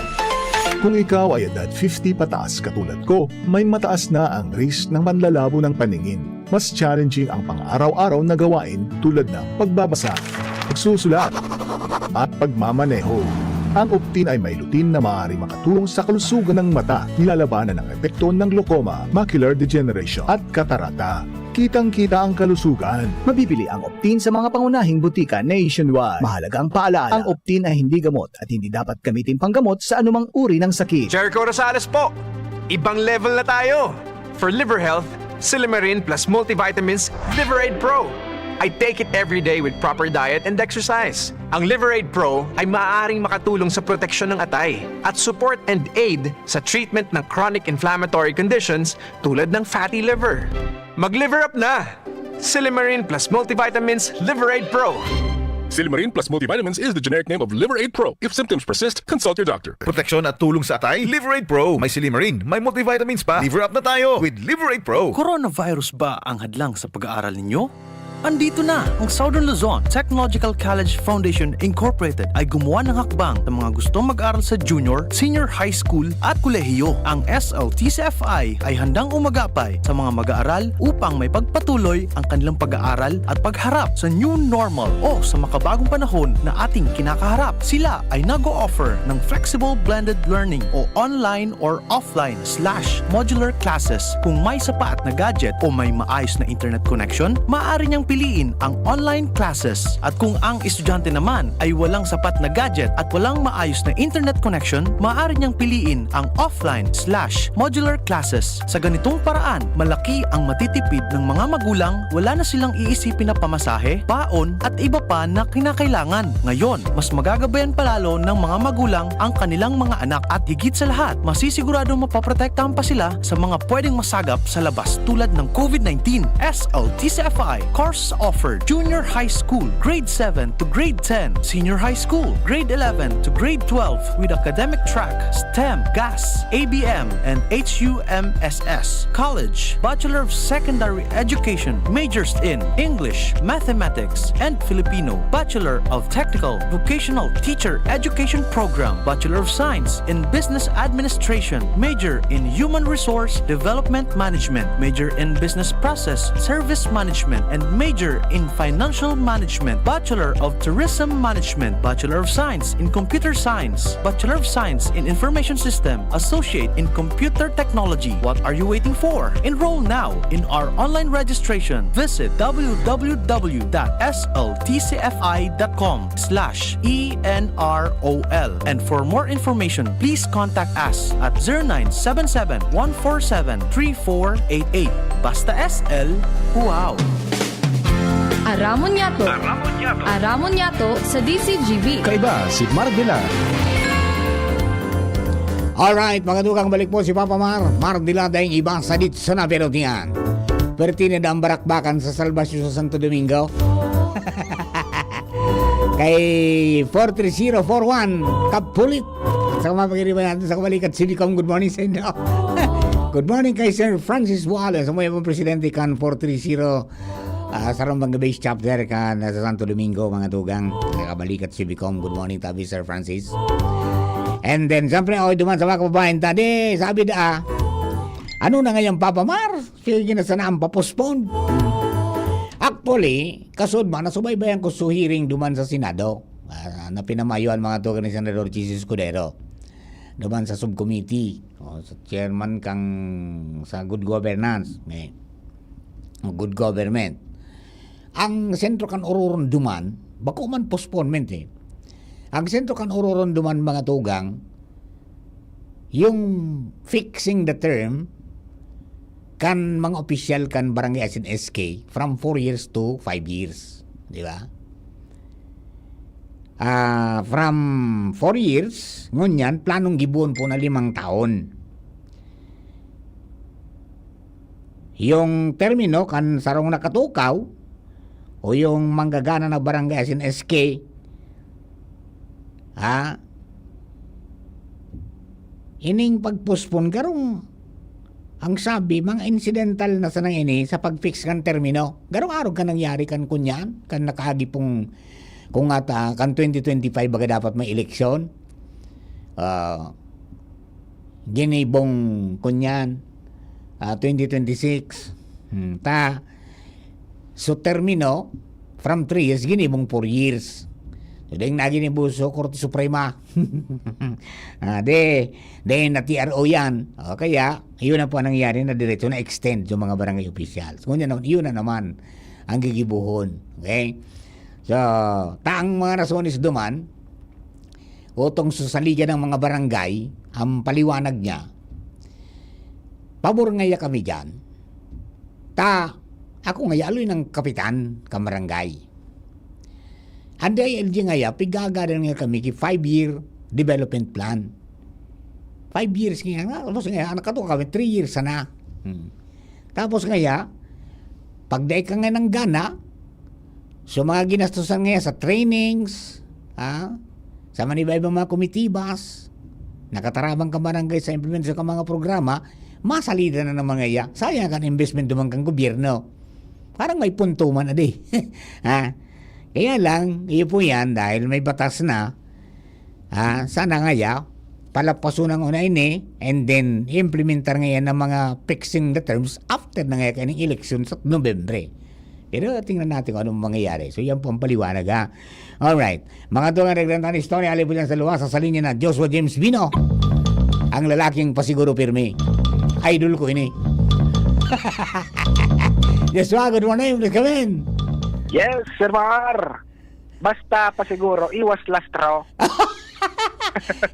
Kung ikaw ay edad 50 pataas katulad ko, may mataas na ang risk ng panlalabo ng paningin. Mas challenging ang pang-araw-araw na gawain tulad ng pagbabasa, pagsusulat, at pagmamaneho. Ang Optin ay may lutin na maaari makatulong sa kalusugan ng mata, nilalabanan ang epekto ng glaucoma, macular degeneration at katarata. Kitang-kita ang kalusugan. Mabibili ang Optin sa mga pangunahing butika nationwide. Mahalagang paalala, ang Optin ay hindi gamot at hindi dapat gamitin panggamot sa anumang uri ng sakit. Jericho Rosales po. ibang level na tayo! For liver health, Silimarin plus multivitamins Liverade Pro. I take it every day with proper diet and exercise. Ang Liverade Pro ay maaaring makatulong sa proteksyon ng atay at support and aid sa treatment ng chronic inflammatory conditions tulad ng fatty liver. Mag-liver up na! Silimarin plus multivitamins Liverade Pro. Silimarin plus multivitamins is the generic name of Liverade Pro. If symptoms persist, consult your doctor. Proteksyon at tulong sa atay, Liverade Pro. May Silimarin, may multivitamins pa. Liver up na tayo with Liverade Pro. Coronavirus ba ang hadlang sa pag-aaral ninyo? Andito na ang Southern Luzon Technological College Foundation Incorporated ay gumawa ng hakbang sa mga gustong mag-aral sa junior, senior high school at kolehiyo. Ang SLTCFI ay handang umagapay sa mga mag-aaral upang may pagpatuloy ang kanilang pag-aaral at pagharap sa new normal o sa makabagong panahon na ating kinakaharap. Sila ay nag-o-offer ng flexible blended learning o online or offline/modular classes. Kung may sapat na gadget o may maayos na internet connection, maaari niyang piliin ang online classes. At kung ang estudyante naman ay walang sapat na gadget at walang maayos na internet connection, maaari niyang piliin ang offline/modular classes. Sa ganitong paraan, malaki ang matitipid ng mga magulang, wala na silang iisipin na pamasahe, paon at iba pa na kinakailangan. Ngayon, mas magagabayan palalo ng mga magulang ang kanilang mga anak at higit sa lahat, masisiguradong mapaprotektahan pa sila sa mga pwedeng masagap sa labas tulad ng COVID-19. SLTCFI course offered junior high school, grade 7 to grade 10, senior high school, grade 11 to grade 12 with academic track, STEM, GAS, ABM, and HUMSS. College, Bachelor of Secondary Education, majors in English, Mathematics, and Filipino. Bachelor of Technical Vocational Teacher Education Program, Bachelor of Science in Business Administration, major in Human Resource Development Management, major in Business Process Service Management, and major in Financial Management, Bachelor of Tourism Management, Bachelor of Science in Computer Science, Bachelor of Science in Information System, Associate in Computer Technology. What are you waiting for? Enroll now in our online registration. Visit www.sltcfi.com/ENROL. And for more information, please contact us at 0977-147-3488. Basta SL, wow! Aramon Yato. Aramon Yato sa DCGB. Kaiba si Mardila. Alright, mga dugang, balik po si Papa Mar. Mardila dahing iba sa dit sa napirot niyan. Pertinid ang barakbakan sa Salvasyon sa Santo Domingo. Kay 43041 Kapulit. Sa kumapagiriban natin sa Kabalikat Silicom. Good morning sa inyo. Good morning kay Sir Francis Wallace. Ang mga presidente kan 430 sa Rambanga Base Chapter kan sa Santo Domingo, mga tugang. Kabalikat Silicom. Good morning tabi Sir Francis. And then siyempre duman sa mga kababayan tadi, sabi ano na ngayon Papa Mar? Sige na sana ang papospond. Actually, kasod man, nasubaybayan ko sa hearing duman sa Senado na pinamayuan mga tugang ni Senador Jesus Escudero. Duman sa subcommittee sa chairman kang sa good governance, good government. Ang sentro kan ururon duman, bako man postponement Ang sentro kan ururon duman mga tugang, yung fixing the term kan mga opisyal kan barangay asin SK from 4 years to 5 years. Di ba? From 4 years, ngunyan, planong gibuon po na 5 taon. Yung termino kan sarong nakatukaw, o yung manggagana na barangay asin SK, ining pagpospon garong ang sabi mga incidental na sanang ini sa pagfix kan termino. Garong araw ka nangyari kan kunyan, kan nakaagi pong kung ata kan 2025 baga dapat may eleksyon. Ginibong kunyan 2026. So termino from 3 years ginibong 4 years. So dahil naginibuso Korte Suprema. De na TRO yan. Kaya yun na po nangyari na diretso na extend yung mga barangay officials. Yun na naman ang gigibuhon. Okay? So taang mga rasones duman utong sa saligan ng mga barangay, ang paliwanag niya pabor ngaya kami dyan. Ako ngaya aloy ng kapitan, kamarangay. Anday LG ngaya, pigagadan nga kami ki 5-year development plan. 5 years nga, tapos ngaya, anak ka to kami, 3 years na. Tapos ngaya, pagday ka nga ng gana, so mga ginastusan ngaya sa trainings, sa maniba-ibang mga komitibas, nakatarabang ka barangay sa implementasyon ka mga programa, masalida na ng mga iya. Sayang kan investment dumang kang gobyerno. Parang may punto man na di. Kaya lang, iyo po yan, dahil may batas na, sana ngaya, palapaso ng una ini, and then implementar ngayon ng mga fixing the terms after na ngayon ng election sa Nobyembre. Pero tingnan natin kung anong mangyayari. So yan po ang paliwanag ha. Alright. Mga tungang regrantang istorya, alay po dyan sa luwas, sa linya na Joshua James Bino. Ang lalaking pasiguro pirmi. Idol ko ini. Joshua, good morning. Please come in. Yes, Sir Mar. Basta pasiguro, iwas lastro.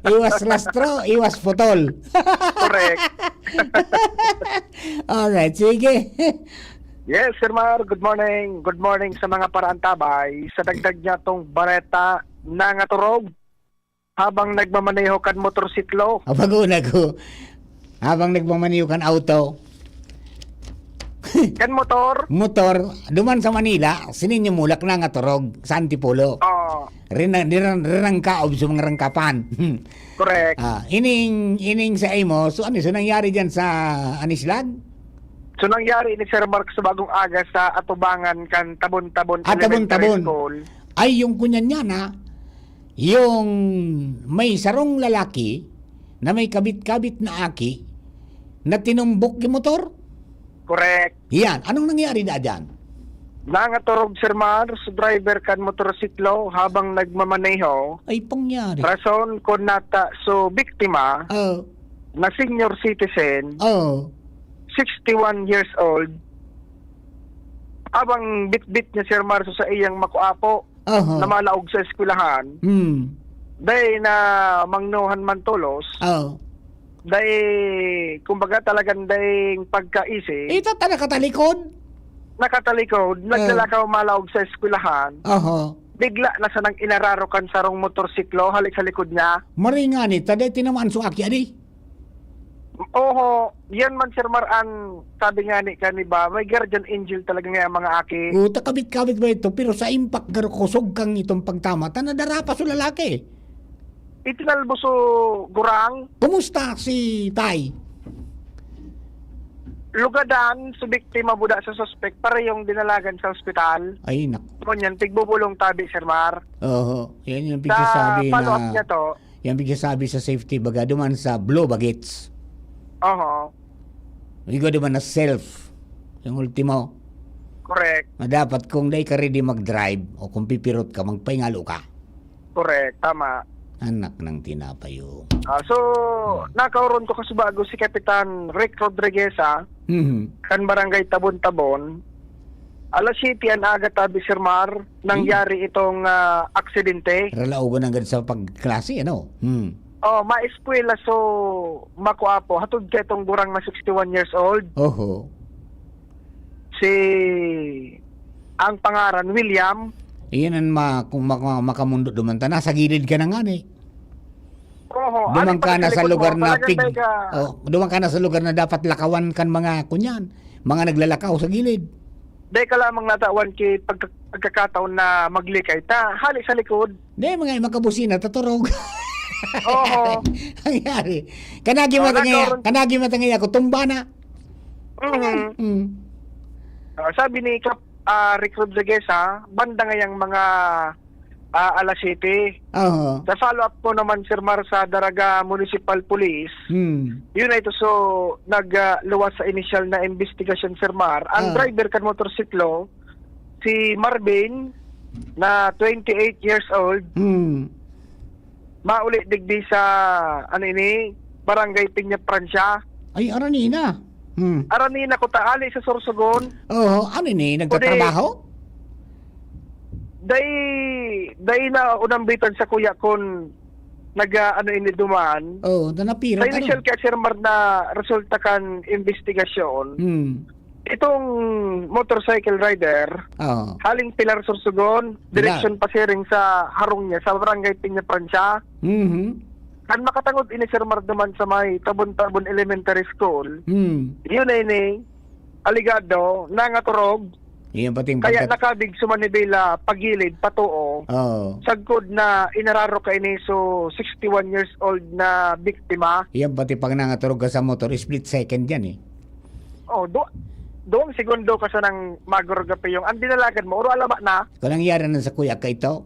Iwas lastro, iwas putol. Correct. Alright, sige. Yes, Sir Mar. Good morning. Good morning sa mga paraantabay. Sa dagdag niya tong bareta na nga turog habang nagmamaneho kan motorsiklo. Apaguna ko. Habang nagmamaneho kan auto. Kan motor? Motor. Duman sa Manila, sininyo mulak na nga turog sa Antipolo. Rinang kaob sa mga rangkapan. Correct. Ining sa imo, so ano nangyari dyan sa Anislag? So nangyari ni Sir Mark sa bagong aga sa Atubangan kan Tabon-Tabon Tabon-Tabon. School. Ay yung kunyan niya na, yung may sarong lalaki na may kabit-kabit na aki na tinumbok yung motor. Correct. Yan. Anong nangyari na dyan? Nangaturog, Sir Mar, sa driver kan motorsiklo habang nagmamaneho. Ay, pangyari. Rason ko nata so biktima na senior citizen, 61 years old, habang bit-bit niya, Sir Mar, sa iyang makuapo na malaog sa eskwelahan, dahil na mangnuhan man tulos, dahil, kumbaga talagang dahil pagkaisi. Ito nakatalikod? Nakatalikod, naglalakaw malaog sa eskwelahan. Bigla na sa nang inararokan sarong motorsiklo, halik sa likod niya. Maringan ito, dahil tinamaan so aki, adi? Oho, yan man, Sir Maran, sabi nga ni kaniba, may guardian angel talaga nga mga aki. Takabit-kabit ba ito, pero sa impact kusog kang itong pagtama, tanadara so lalaki. Itinalbo so gurang. Kumusta si Tay? Lugadan, sa biktima buda sa suspect, para yung dinalagan sa ospital. Ay, Kunyan, tigbubulong tabi, Sir Mar. Yan yung pigsasabi na... follow-up niya to. Yan pigsasabi sa safety baga, duman sa blow bagets. Igo duman na self. Yung ultimo. Correct. Na dapat kung day ka ready mag-drive o kung pipirot ka, magpahingalo ka. Correct, tama. Anak ng tinapayo. So, nakauron ko kasubago si Kapitan Rick Rodriguez, kan barangay Tabon-Tabon. Alas 7 ang aga tabi, Sir Mar, nangyari itong aksidente. Ralaugan agad sa pagklase, ano? Maeskwela so makuapo. Hatod ka itong gurang na 61 years old. Si ang pangaran, William. Iyan ang kung makamundo dumanta na, sa gilid ka na nga Dumang ka na sa lugar na dumang ka na sa lugar na dapat lakawan kan mga kunyan, mga naglalakaw sa gilid. Dahil ka lamang natawan ki pagkakataon na maglikay ta, halik sa likod. Dahil mga makabusina, taturog. Nangyari. Kanagi matangay ako, tumba na. Sabi ni Rick Rodriguez, banda ngayang mga alas 7. Sa follow-up ko naman, Sir Mar, sa Daraga Municipal Police, yun na ito, so nagluwas sa initial na investigation, Sir Mar. Ang driver kan motorsiklo, si Marvin, na 28 years old, mauli digdi sa Barangay Piña Francia. Ay, Aranina. Aranina ko taali sa Sorsogon. Ano ni? Nagtatrabaho? Day na unambitan sa kuya kon ini dumaan. Oh, napirot. Sa initial kay Sir Mar na resulta kan investigasyon, itong motorcycle rider, haling Pilar Sorsogon, direksyon pasiring sa harong niya sa barangay Piña Francia. Kan makatangod ini Sir Mar duman sa may Tabon-Tabon Elementary School. Yun ay ni aligado nangaturog. Iyan pating Kaya nakabig sumanibela pagilid patuo. Sagkod na inararo kay ni so 61 years old na biktima. Iyan pati pag nangaturog ka sa motor, split second yan eh. Oh, doong segundo ka sa nang magurgape yung ang dinalagan mo, uro alama na. Kung nangyari na sa kuya ka ito,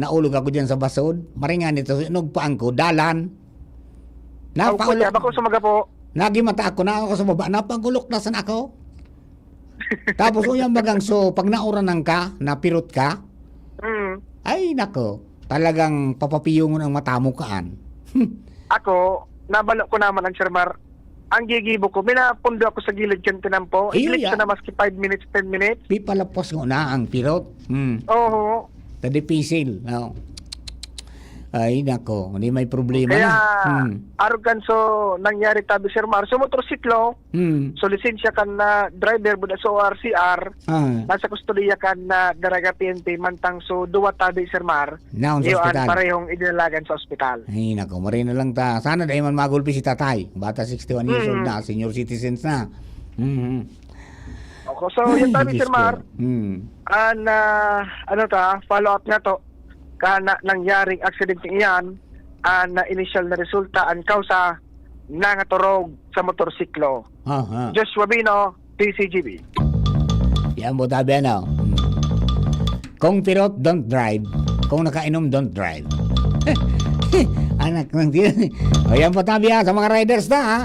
naulog ako dyan sa basod, maringan ito, nagpaan ko, dalan. Napaulok. Ako sumaga po. Nagimata ako na ako sa baba, napagulok na san ako. Tapos uyang bagang so, pag nauranan ka, napirot ka, ay nako, talagang papapiyungon ang mata mo kaan. Ako, nabalo ko naman ang Sir Mar. Ang gigibo ko, minapundo ako sa gilid kan tinampo. I-click ko na maski 5 minutes, 10 minutes. Pipalapos ko na ang pirot. Oo. Tadi pisil. No. Ay nako, hindi may problema Kaya, na. arugan so nangyari tabi Sir Mar. So motorsiklo, so lisensya kan na driver buda sa ORCR, nasa kustodiya kan na daraga PNP mantang so duwa tabi Sir Mar. Naon sa ospital. Parehong idinalagan sa ospital. Ay nako, marin na lang ta. Sana dahil man magulpi si tatay. Bata 61 years old na, senior citizens na. Okay, so yung tabi Sir Mar, follow up na to. Kana nangyaring aksidente iyan, na initial na resulta ang kausa nangaturog sa motorsiklo. Joshua Bino, PCGB. Yan mo tabi ano. Kung pirot, don't drive. Kung nakainom, don't drive. Anak ng tiyan. O yan po tabi sa mga riders na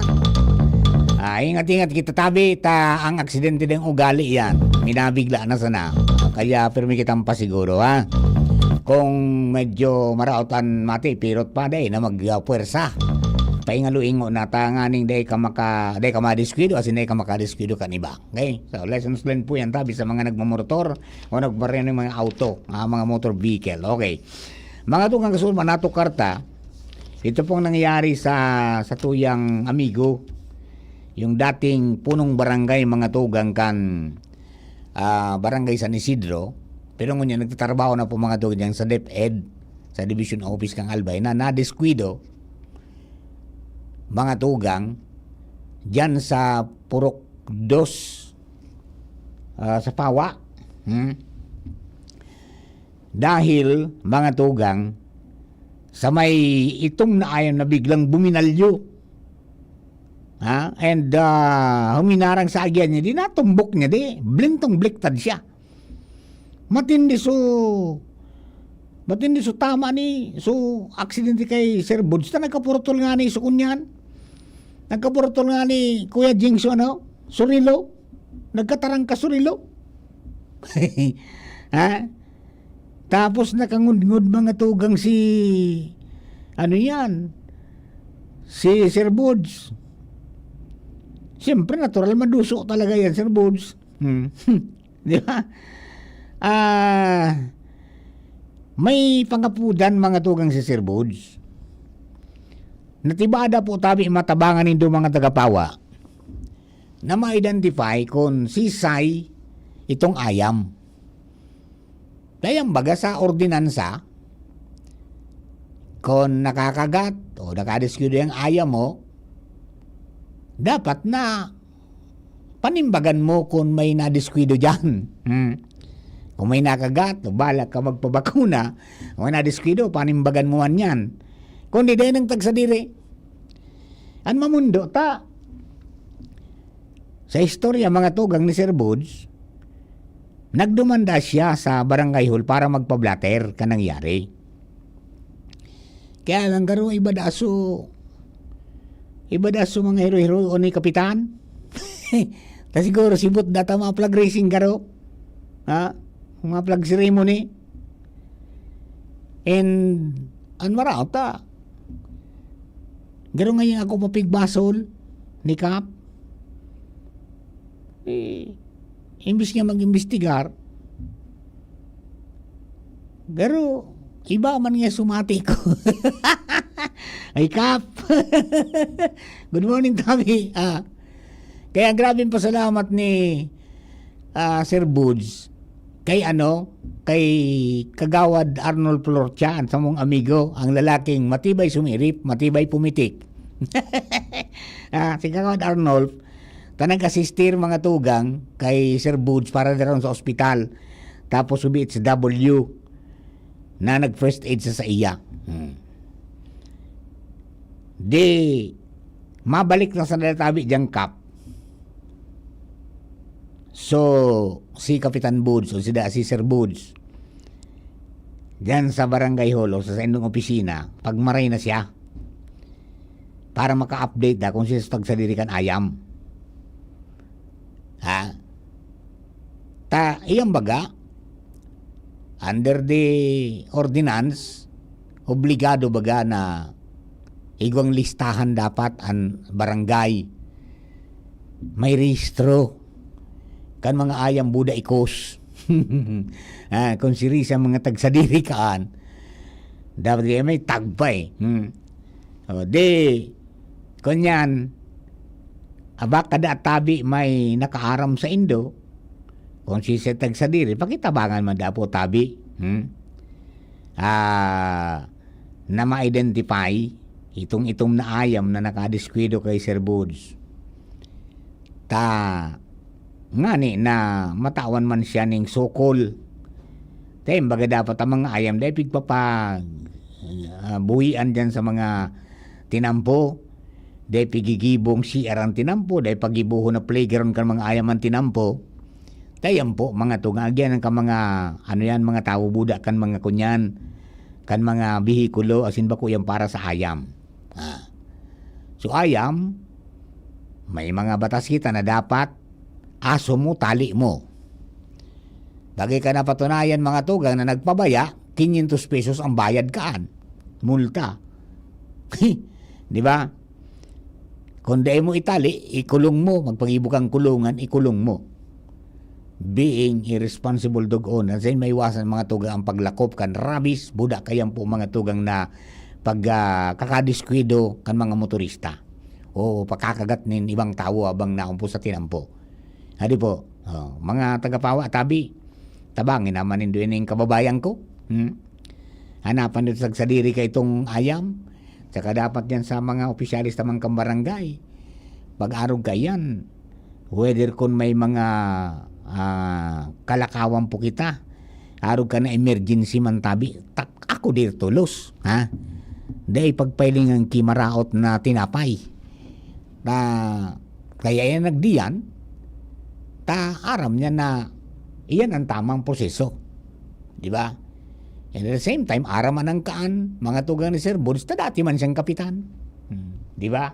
ingat-ingat kita tabi, ang aksidente ng ugali yan. Minabigla na sana. Kaya pirmi kitang pasiguro Kung medyo marautan mati, pirot pa day na magpuwersa. Paingaluingo na tanganing day ka madiskwido, asin day ka makadiskwido kaniba. Okay? So lessons learned po yan tabi sa mga nagmamotor o nagbarya ng mga auto, mga motor vehicle. Okay. Mga tukang kasulman nato karta, ito pong nangyayari sa tuyang amigo, yung dating punong barangay mga tugang kan barangay San Isidro. Pero ngunyan, nagtatrabaho na po mga tugang dyan sa DepEd, sa Division Office kang Albay, na nadiskuido mga tugang dyan sa Purok 2 sa Pawa. Dahil mga tugang sa may itong naayon na biglang buminalyo. And huminarang sa agyan niya, di natumbok niya, di blintong bliktad siya. Matindi so tama ni so aksidente kay Sir Buds na nagkapurotol nga ni so kunyan. Nagkapurotol nga ni Kuya Jingso Surilo. Nagkatarang ka Surilo. Tapos nakangud-ngud mga tugang si si Sir Buds. Siyempre natural maduso talaga yan Sir Buds. Di ba? May pangapudan mga tugang si Sir Buds. Natibada po tabi matabangan nindo mga tagapawa na ma-identify kung sisay itong ayam. Dayang baga sa ordinansa, kung nakakagat o nakadiskudo yung ayam mo, dapat na panimbagan mo kung may nadiskudo dyan. Kung may nakagat, balak ka magpabakuna, kung may nadiskwido, panimbagan mo man yan. Kung di dahil ng tagsadiri, an mamundo ta. Sa istorya mga tugang ni Sir Buds, nagdumanda siya sa barangay hall para magpablater ka nangyari. Kaya lang garo ibadaso mga hero-hero o ni kapitan. Ta siguro sibot data mga flag racing garo. Mga flag ceremony. And ang marauta. Garo ngayon ako mapigbasol ni Kap. Imbis nga mag-imbestigar, garo iba man nga sumati ko. Ay, Kap. Good morning, Tabi. Kaya grabing pasalamat ni Sir Buds kay Kagawad Arnold Florcian sa mong amigo, ang lalaking matibay sumirip, matibay pumitik. Si Kagawad Arnold, tanag-asistir mga tugang kay Sir Buds para daron sa ospital. Tapos subiit sa W na nag-first aid sa iya. Di, mabalik na sa Tabi diyang Kap. So, si Kapitan Buds o si Sir Buds diyan sa Barangay Holo sa indong opisina, pagmaray na siya para maka-update na kung siya tagsadirikan ayam. Iyang baga under the ordinance, obligado baga na igwang listahan dapat ang barangay may rehistro kan mga ayam buda ikos. Kung siri sa mga tagsadiri kaan, dapat may tagbay. Kunyan, abak kada Tabi may nakaaram sa Indo, kung si tagsadiri, pakitabangan man dapo Tabi. Na ma-identify itong na ayam na nakadiskwido kay Sir Buds. Ngani na matawan man siya ning sokol. Baga dapat ang mga ayam dahil pigpapag buhian dyan sa mga tinampo. Dahil pigigibong siya ang tinampo. Dahil pagibuho na playground kan mga ayam ang tinampo. Tayan po mga tungagyan ka mga mga tao buda kan mga kunyan. Kan mga bihikulo asin ba ko yan para sa ayam. So ayam, may mga batas kita na dapat aso mo, tali mo. Bagay ka na patunayan mga tugang na nagpabaya, 500 pesos ang bayad kaan. Multa. Di ba? Kung di mo itali, ikulong mo. Magpag-ibukang kulungan, ikulong mo. Being irresponsible dog owner, say may iwasan mga tugang ang paglakop kan rabis, buda kayang po mga tugang na pag kakadiskwido kan mga motorista. O pagkakagat nin ibang tao abang naumpo sa tinampo. Hadi po, mga tagapawa, Tabi, tabangin naman ninduin yung kababayan ko. Hanapan dito sa diri ka itong ayam. Saka dapat yan sa mga opisyalis tamang kambarangay. Pag-arog ka yan, whether kung may mga kalakawan po kita, arog ka na emergency man Tabi, ako dito tulos. Dahil pagpailing ang kimaraot na tinapay. Kaya yan nagdiyan, aram niya na iyan ang tamang proseso. Di ba? And at the same time, araman ang kaan, mga tugang ni Sir Buds, dati man siyang kapitan. Di ba?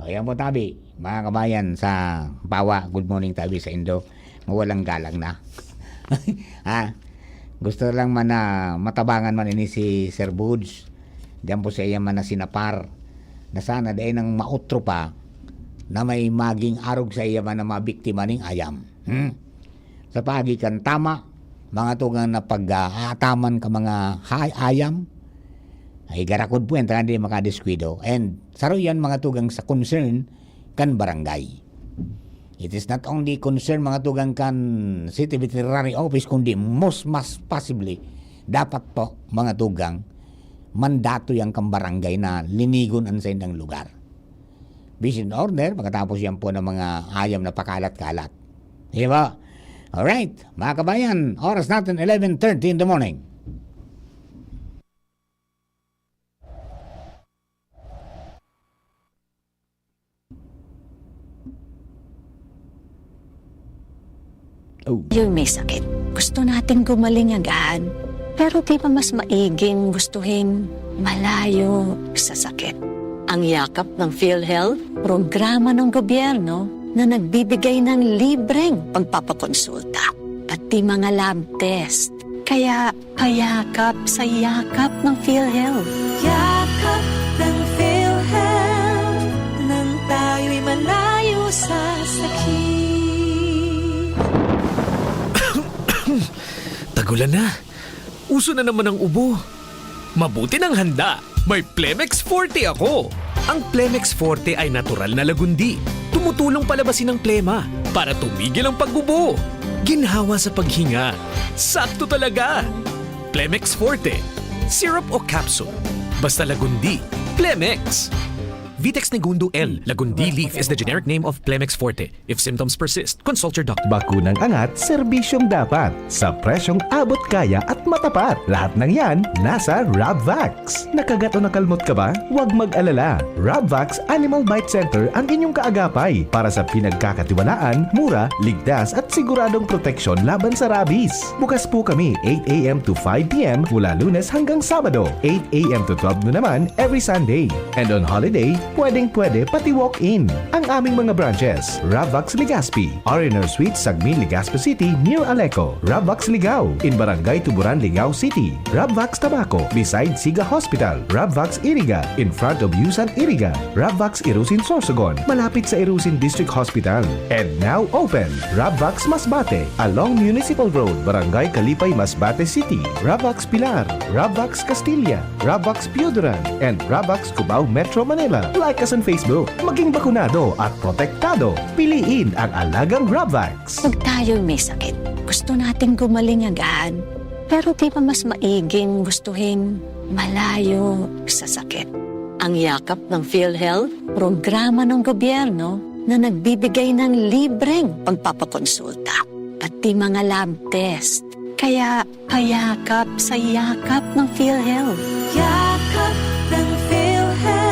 Ayan po Tabi, mga kabayan sa Pawa, good morning Tabi sa Indo. Mawalang galang na. Gusto lang man na matabangan man ini si Sir Buds. Diyan po siya man na sinapar. Na sana dahil nang mautro pa, na may maging arog sa iya man na mabiktima ng ayam. Sa pagikan tama, mga tugang na pag-aataman ka mga ayam, ay garakod po yan, hindi makadiskwido. And saro yan mga tugang sa concern kan barangay. It is not only concern mga tugang kan City Veterinary Office, kundi most possibly, dapat po mga tugang, mandato yang kan barangay na linigon ang sa indang lugar. Vision order, pagkatapos yan po ng mga ayam na pakalat-kalat. Diba? Alright, mga kabayan, oras natin 11:30 in the morning. Yung may sakit, gusto natin gumaling agad. Pero di ba mas maiging gustuhin malayo sa sakit? Ang yakap ng PhilHealth, programa ng gobyerno na nagbibigay ng libreng pagpapakonsulta, pati mga lab test. Kaya payakap sa yakap ng PhilHealth. Yakap ng PhilHealth, nang tayo'y malayo sa sakit. Tagulan na. Uso na naman ang ubo. Mabuti ng handa. May Plemex Forte ako. Ang Plemex Forte ay natural na lagundi. Tumutulong palabasin ang plema para tumigil ang paggubo. Ginhawa sa paghinga. Sakto talaga. Plemex Forte. Syrup o capsule. Basta lagundi. Plemex. Vitex Negundo L. Lagundi leaf is the generic name of Plemex Forte. If symptoms persist, consult your doctor. Bakunang angat, serbisyong dapat. Sa presyong abot kaya at matapat. Lahat ng yan, nasa Rabvax. Nakagat o nakalmot ka ba? Huwag mag-alala. Rabvax Animal Bite Center ang inyong kaagapay para sa pinagkakatiwalaan, mura, ligtas at siguradong proteksyon laban sa rabies. Bukas po kami 8 a.m. to 5 p.m. mula Lunes hanggang Sabado. 8 a.m. to 12 noon naman every Sunday. And on holiday, pwedeng-pwede pati walk-in. Ang aming mga branches, Rabvax Legazpi, R&R Suite, Sagmin, Legazpi City, near Aleco. Rabvax Ligao, in Barangay Tuburan, Ligao City. Rabvax Tabaco, beside Siga Hospital. Rabvax Iriga, in front of Yusan Iriga. Rabvax Irusin Sorsogon, malapit sa Irusin District Hospital. And now open, Rabvax Masbate, along Municipal Road, Barangay Kalipay, Masbate City. Rabvax Pilar, Rabvax Castilla, Rabvax Pioduran, and Rabvax Cubao, Metro Manila. Like us on Facebook. Maging bakunado at protektado. Piliin ang alagang Rabvax. Pag tayo'y may sakit, gusto nating gumaling agad. Pero di ba mas maiging gustuhin malayo sa sakit? Ang yakap ng PhilHealth, programa ng gobyerno na nagbibigay ng libreng pagpapakonsulta, pati mga lab test. Kaya payakap sa yakap ng PhilHealth. Yakap ng PhilHealth,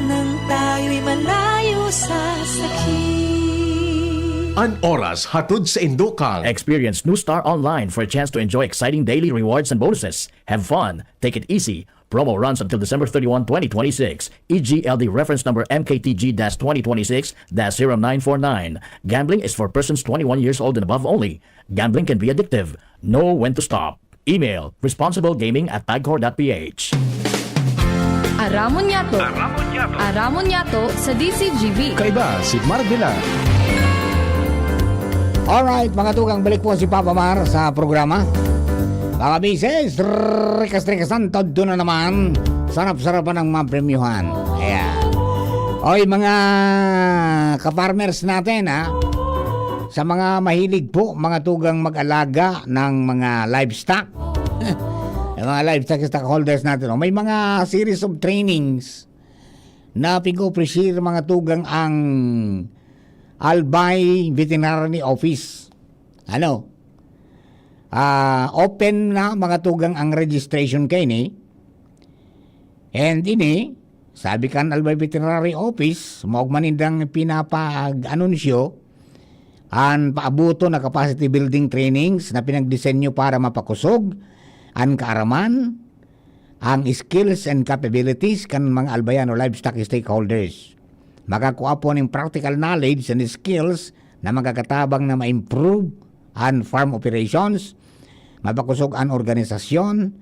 nang tayo'y malayo sa sakit. An oras hatod sa Indokang. Experience New Star Online for a chance to enjoy exciting daily rewards and bonuses. Have fun. Take it easy. Promo runs until December 31, 2026. EGLD reference number MKTG-2026-0949. Gambling is for persons 21 years old and above only. Gambling can be addictive. Know when to stop. Email responsiblegaming@pagcor.ph. Aramon Yato. Aramon Yato sa DCGB. Kaiba si Mardela. Alright, mga tugang, balik po si Papa Mar sa programa. Mga bises, rikas-rikasan, todo na naman. Sarap-sarapan ng mga premyuhan. Ayan. Oy, mga kaparmers natin, ha? Sa mga mahilig po, mga tugang mag-alaga ng mga livestock. Yung mga livestock stockholders natin, may mga series of trainings na pingo-appreciate mga tugang ang Albay Veterinary Office. Open na mga tugang ang registration kay ni. And ini, sabi kan Albay Veterinary Office, maugmanindang pinapag-anunsyo ang paabuto na capacity building trainings na pinagdisenyo para mapakusog ang kaaraman, ang skills and capabilities kan mga albayan o livestock stakeholders. Makakuha po ng practical knowledge and skills na magkakatabang na ma-improve ang farm operations, mapakusog ang organisasyon,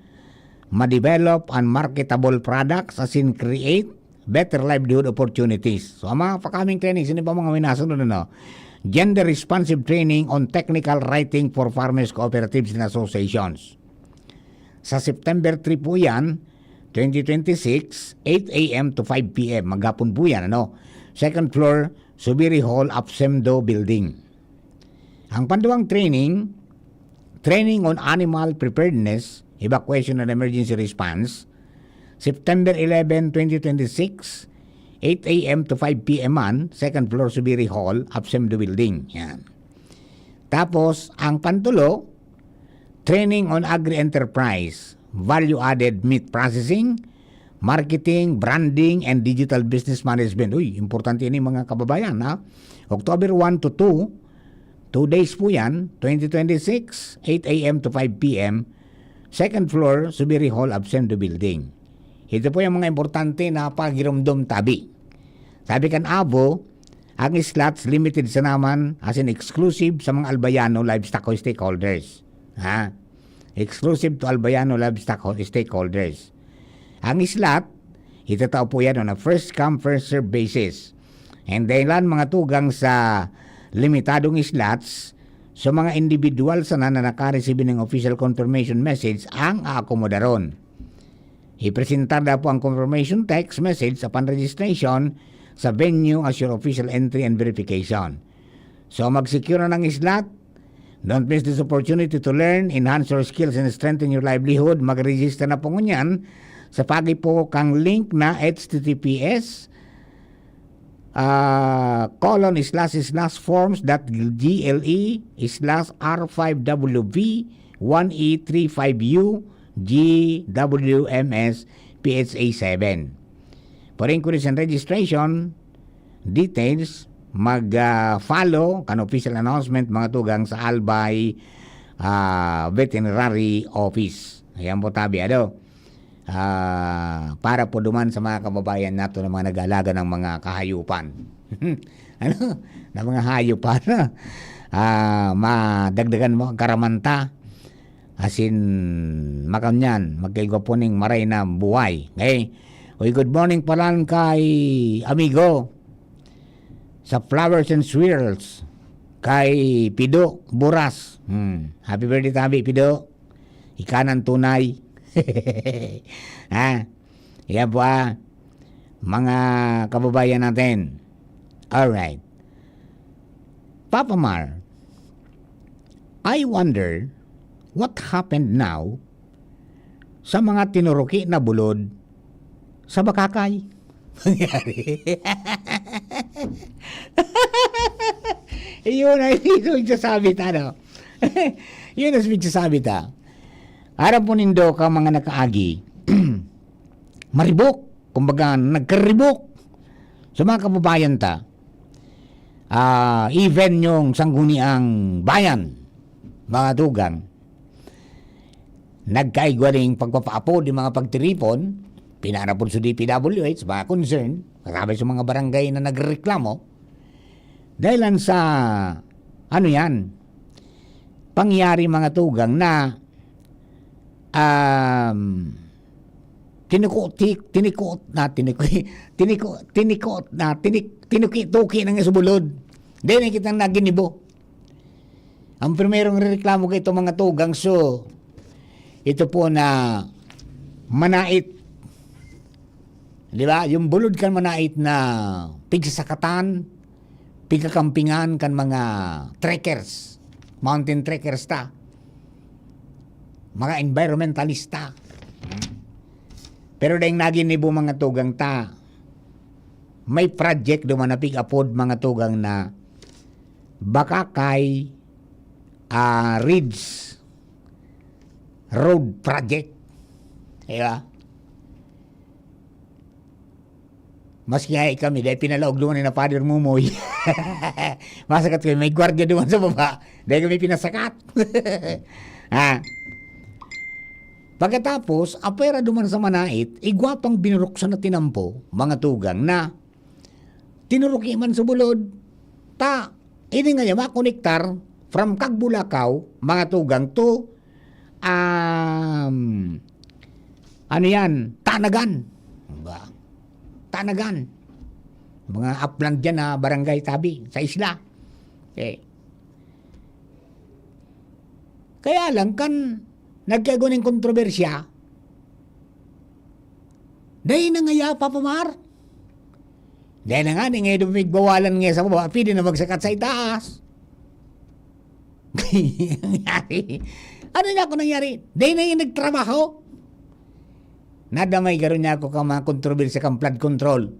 ma-develop ang marketable products as in create better livelihood opportunities. So, ang mga pakaming training, sino pa mga minasunod na gender responsive training on technical writing for farmers, cooperatives and associations. Sa September 3 po yan, 2026, 8 a.m. to 5 p.m. Maghapon po yan, Second floor, Subiri Hall, Apsemdo Building. Ang panduang training on animal preparedness, evacuation and emergency response, September 11, 2026, 8 a.m. to 5 p.m. Second floor, Subiri Hall, Apsemdo Building. Yan. Tapos, ang pantulo, training on agri-enterprise, value-added meat processing, marketing, branding, and digital business management. Uy, importante ini mga kababayan, ha? October 1 to 2, 2 days po yan, 2026, 8 a.m. to 5 p.m., second floor, Subiri Hall, Apsemdo Building. Ito po yung mga importante na pagirumdum tabi. Sabi kan Abo, ang slots limited sa naman as in exclusive sa mga Albayano livestock stakeholders. Ha? Exclusive to Albayano livestock stakeholders. Ang slot, itatao po yan on a first come, first serve basis. And dahilan mga tugang sa limitadong slots, sa mga individual sa na nakareceive ng official confirmation message ang aakomodaron. ipresentar na po ang confirmation text message upon registration sa venue as your official entry and verification. So mag-secure na ng slot. Don't miss this opportunity to learn, enhance your skills, and strengthen your livelihood. Mag-register na po ngunyan sa pagi po kang link na https://forms.gle/r5wv1e35u GWMS PHA7. For inquiries and registration details, mag-follow kan official announcement mga tugang sa Albay Veterinary Office. Ayan po tabi, para po duman sa mga kababayan nato na mga nag-aalaga ng mga kahayupan. Na mga hayupan madagdagan mo ang karamanta asin makanyan magkaigoponing maray na buhay. Okay? Uy, good morning palan kay amigo sa Flowers and Swirls kay Pido Buras. Happy birthday tabi, Pido. Ikanan tunay. Yan po mga kababayan natin. Alright. Papa Mar, I wonder what happened now sa mga tinuruki na bulod sa Bakakay. Yun ay nagsasabi ta, yun ang nagsasabi ta. Araw po nindo ka mga nakaagi, maribok, kumbaga nagkaribok sa mga kababayan ta. Even yung sangguniang bayan, mga tugang, nagkaigwaling pagpapaapo di mga pagtiripon, pinarapon sa DPWH, mga concern, kasabay sa mga barangay na nagreklamo, dahilan sa, pangyari mga tugang na, tinuki-tuki ng isubulod. Dahil kitang naginibo. Ang primerong reklamo ko ito mga tugang, so, ito po na manait. Di ba? Yung bulod kan manait na pigsasakatan, pigkakampingan kan mga trekkers, mountain trekkers ta, mga environmentalista. Pero dahil naginibo mga tugang ta, may project duman na pig-upod mga tugang na Bakakay Ridge Road Project. Diba? Maski ay kami, dahil pinalaog duman na Father Mumoy. Masakat kami, may gwardiya duman sa baba. Dahil kami pinasakat. Pagkatapos, apera duman sa manait, igwapang binuruksan na tinampo, mga tugang na tinuruki man sa bulod. Ini nga yung makonektar from Kagbulakaw, mga tugang to, Tanagan. Tanagan. Mga upland dyan na barangay tabi sa isla. Okay. Kaya lang kan nagkaguning kontrobersya, dahil na nga Papa Mar. Dahil na nga, ngayon dumigbawalan nga sa baba, pwede na magsakat sa itaas. Ano na ako nangyari? Dahil na yung nagtrabaho. Nadamay garo niya ako ka mga kontrobersya kang flood control.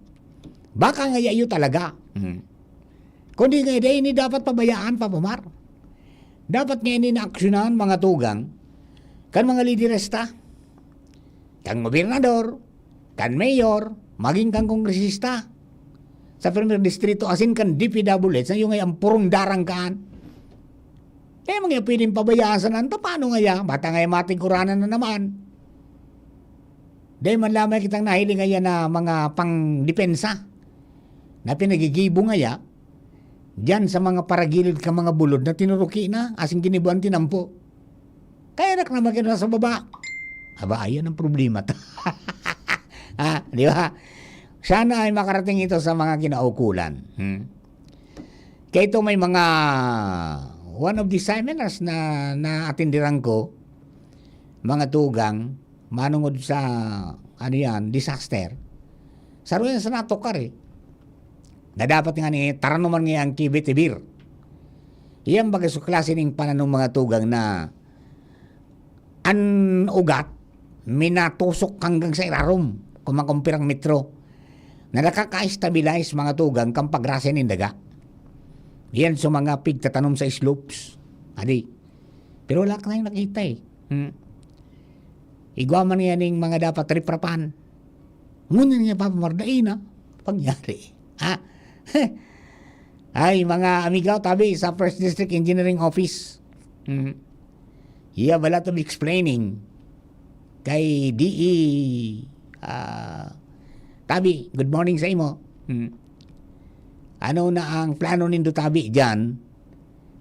Baka nga yayo talaga. Kundi nga dahil hindi dapat pabayaan, Papa Mar. Dapat nga hindi na-aksyonan mga tugang kan mga lideresta, kang gobernador, kan mayor, maging kang kongresista sa primer distrito asin kan DPWH na yung ang purong darang kaan. Kaya mga pwedeng pabayaan sa nanta, paano nga bata nga mating kuranan na naman. Dahil man lamang kitang nahiling nga na mga pang-depensa na pinagigibo nga diyan sa mga paragilid ka mga bulod na tinuruki na asing ginibuan tinampo. Kaya naman na sa baba. Aba, ayan ang problema. Di ba? Sana ay makarating ito sa mga kinaukulan. Kaya ito may mga one of the seminars na atindiran ko, mga tugang, manungod sa disaster. Saro yan sa natokar na dapat nga ni taranuman nga ang kibitibir. Iyan bagay sa klase ng pananong mga tugang na an ugat minatusok hanggang sa irarom kung makumpirang metro na nakaka-stabilize mga tugang kang pagrasa ng daga. Yan sa mga pigtatanom sa slopes. Pero wala ka na yung nakita Igwaman yan yung mga dapat riprapan. Ngunit niya papamardain pangyari. Ay, mga amigaw, tabi sa First District Engineering Office. You have a lot of explaining kay DE tabi, good morning sa imo. Ano na ang plano nindo tabi dyan?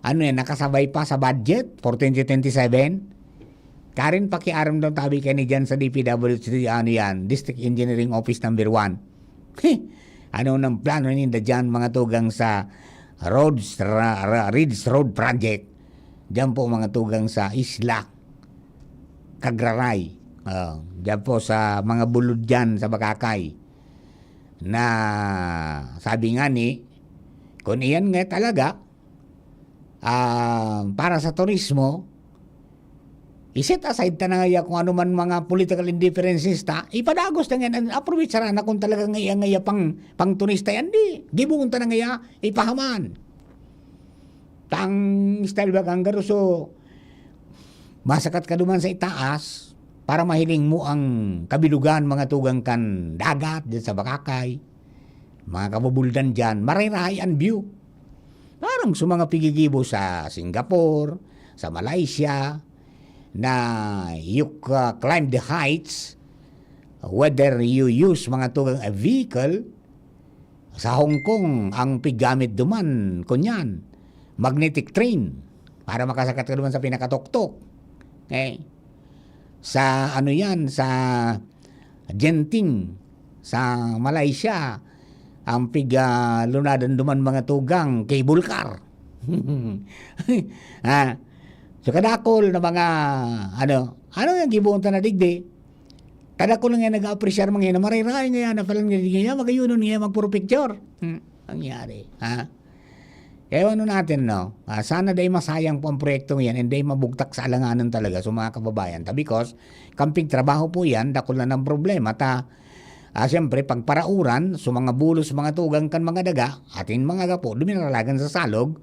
Ano yan, nakasabay pa sa budget for 2027? Karin pakiaram daw tabi kayo ni dyan sa DPWH, District Engineering Office number 1. Ano nang plano nindo dyan mga tugang sa Ridge Road Project? Dyan po mga tugang sa Isla Cagraray. Dyan po sa mga bulod dyan sa Bakakay. Na sabi nga kung iyan nga talaga para sa turismo, iset aside ta na nga kung ano man mga political indifferences ipadagos na nga, approve na kung talaga nga pang turista yan, gibungon ta na nga ipahaman. Tang style ba kang garuso, masakat ka duman sa itaas, para mahiling mo ang kabilugan mga tugang kan dagat dyan sa Bakakay, mga kabubuldan dyan, marirahay ang view. Parang sa mga pigigibo sa Singapore, sa Malaysia, na you climb the heights, whether you use mga tugang a vehicle, sa Hong Kong, ang piggamit duman, kunyan, magnetic train, para makasakat ka duman sa pinakatuktok. Sa sa Genting sa Malaysia, ang lunadan duman mga tugang cable car. So kadakol na mga yung gibunta na digdi, kadakol nga nag-appreciate mga yan, mariray nga yan, na palang nga magayunon nga magpuro picture. Nangyari. Kaya natin, sana day masayang po ang proyektong yan and day mabugtak sa alanganan talaga sa mga kababayan. Because, kamping trabaho po yan, dakol na ng problema. Siyempre, pagparauran, sa mga bulos, mga tugang kan mga daga, atin mga gapo, duminaralagan sa salog,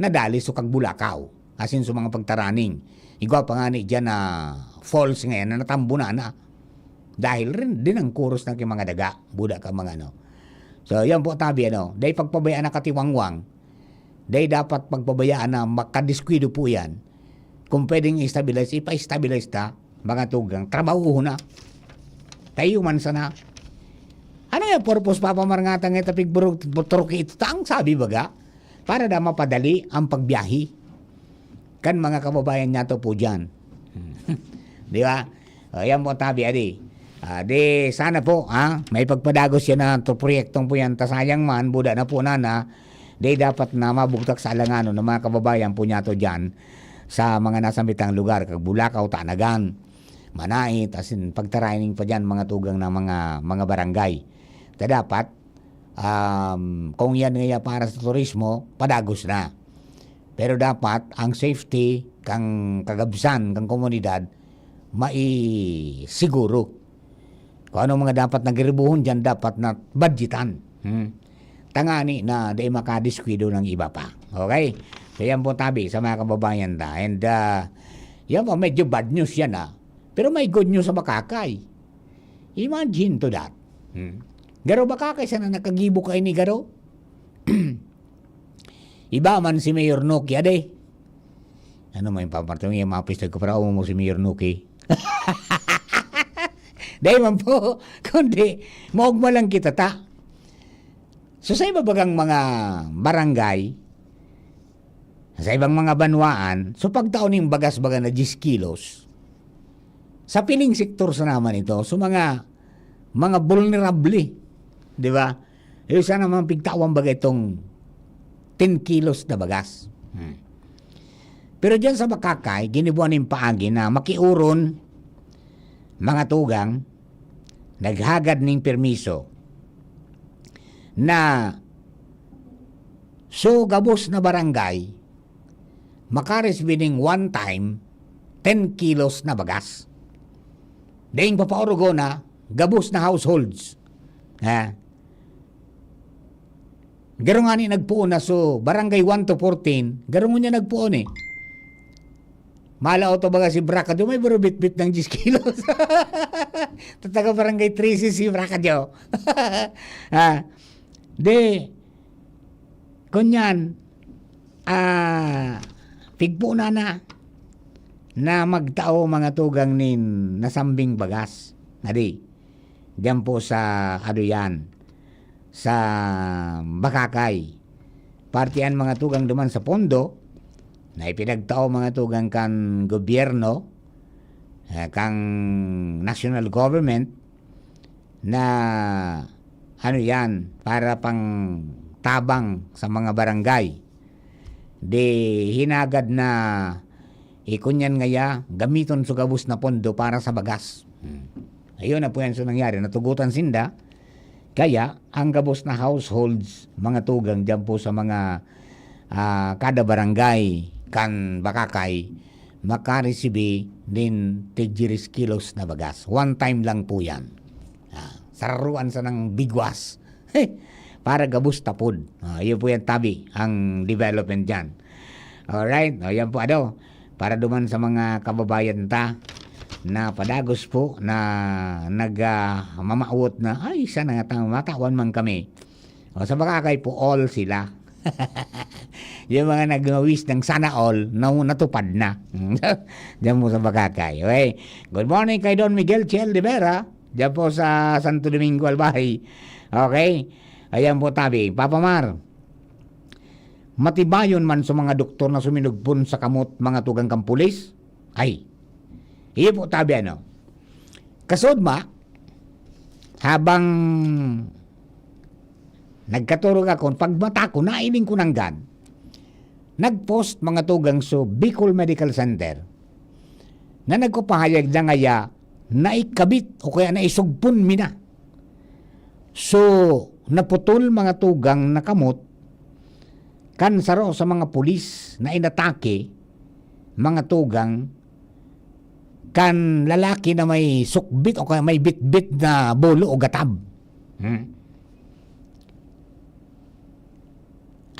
nadali sa kagbulakaw. Asin sa mga pagtaraning. Igwa pa nga dyan na falls ngayon na natambo na. Dahil rin din ang kuros ng mga daga, buda ka mga So, yan po tabi, day pagpabayaan na katiwangwang, day dapat pagpabayaan na makadiskwido po yan. Kung pwedeng i-stabilize, ipa-stabilize mga tugang, trabaho na. Tayo man sana. Ano yung purpose papamarangatan ng tapig buruk ito? Ang sabi baga, para na mapadali ang pagbiyahi. Kan mga kababayan niya to po dyan. Di ba? Yan po tabi, di sana po, may pagpadagos yan na proyektong po yan, tasayang man, buda na po day dapat na mabugtak sa alanganon ng mga kababayan po niya to dyan sa mga nasamitang lugar, kag Bulacau, Tanagan, Manait, asin pagtaraining pa dyan mga tugang ng mga barangay. Dapat, kung yan nga para sa turismo, padagos na. Pero dapat, ang safety, kang kagabsan, kang komunidad, maisiguro. Kung ano mga dapat nagribuhon dyan, dapat na budgetan. Tangani na di makadiskwido ng iba pa. Okay? So yan po tabi sa mga kababayan And yan po, medyo bad news yan Pero may good news sa Bakakay. Imagine to that. Garo Bakakay, sana nakagibo kayo ni Garo? Iba man si Mayor Nuki, Ano may papartong yung mapistag ko para mo si Mayor Nuki? Dahil man po, kundi, maugma lang kita So sa iba bagang mga barangay, sa ibang mga banwaan, so pagtaon yung bagas-baga na 10 kilos, sa piling sektor sa naman ito, so mga vulnerable, di ba? Yung sana naman pigtawang baga itong 10 kilos na bagas. Pero dyan sa Bakakay, ginibuan yung paagi na makiuron mga tugang naghagad ning permiso na so gabos na barangay makaresbi ning one time 10 kilos na bagas. Daing papaurugo na gabos na households. Ha? Garong nga ni nagpuon na so barangay 1 to 14, garong niya nagpuon eh. Malao to baga si Bracadyo, may bit-bit ng 10 kilos. Tataga barangay 3 si Bracadyo. Ha? Kunyan, pigpo na magtao mga tugang nin nasambing bagas. Diyan po sa yan, sa Bakakay. Partian mga tugang duman sa pondo na ipinagtao mga tugang kan gobyerno, kang national government na yan para pang tabang sa mga barangay. Hinagad na ikunyan ngaya gamiton sa gabos na pondo para sa bagas. Ayun na po yan so nangyari, natugutan sinda. Kaya ang gabos na households mga tugang dyan po sa mga kada barangay kan Bakakay makaresibi din 30 kilos na bagas. One time lang po yan. Sararuan sa ng bigwas. Para gabos tapod. Yun po yan tabi ang development dyan. Alright, yan po para duman sa mga kababayan na padagos po na nagmamaawot na ay sana nga matawan man kami. Sa Bakakay po all sila. Yung mga nag-wish ng sana all natupad na. Diyan po sa Bakakay. Okay. Good morning kay Don Miguel Chel de Vera. Diyan po sa Santo Domingo Albay. Okay. Ayan po tabi. Papa Mar, matibayon man sa mga doktor na suminugpon sa kamot mga tugang kampulis? Ay, iyo po tabi kasod habang nagkaturog ako, pagmata ko, nailing ko ng gan, nagpost mga tugang so Bicol Medical Center na nagkupahayag na ngaya naikabit o kaya naisugpon mina. So, naputol mga tugang na kamot kansaro sa mga pulis na inatake mga tugang kan lalaki na may sukbit o kaya may bit-bit na bolo o gatab.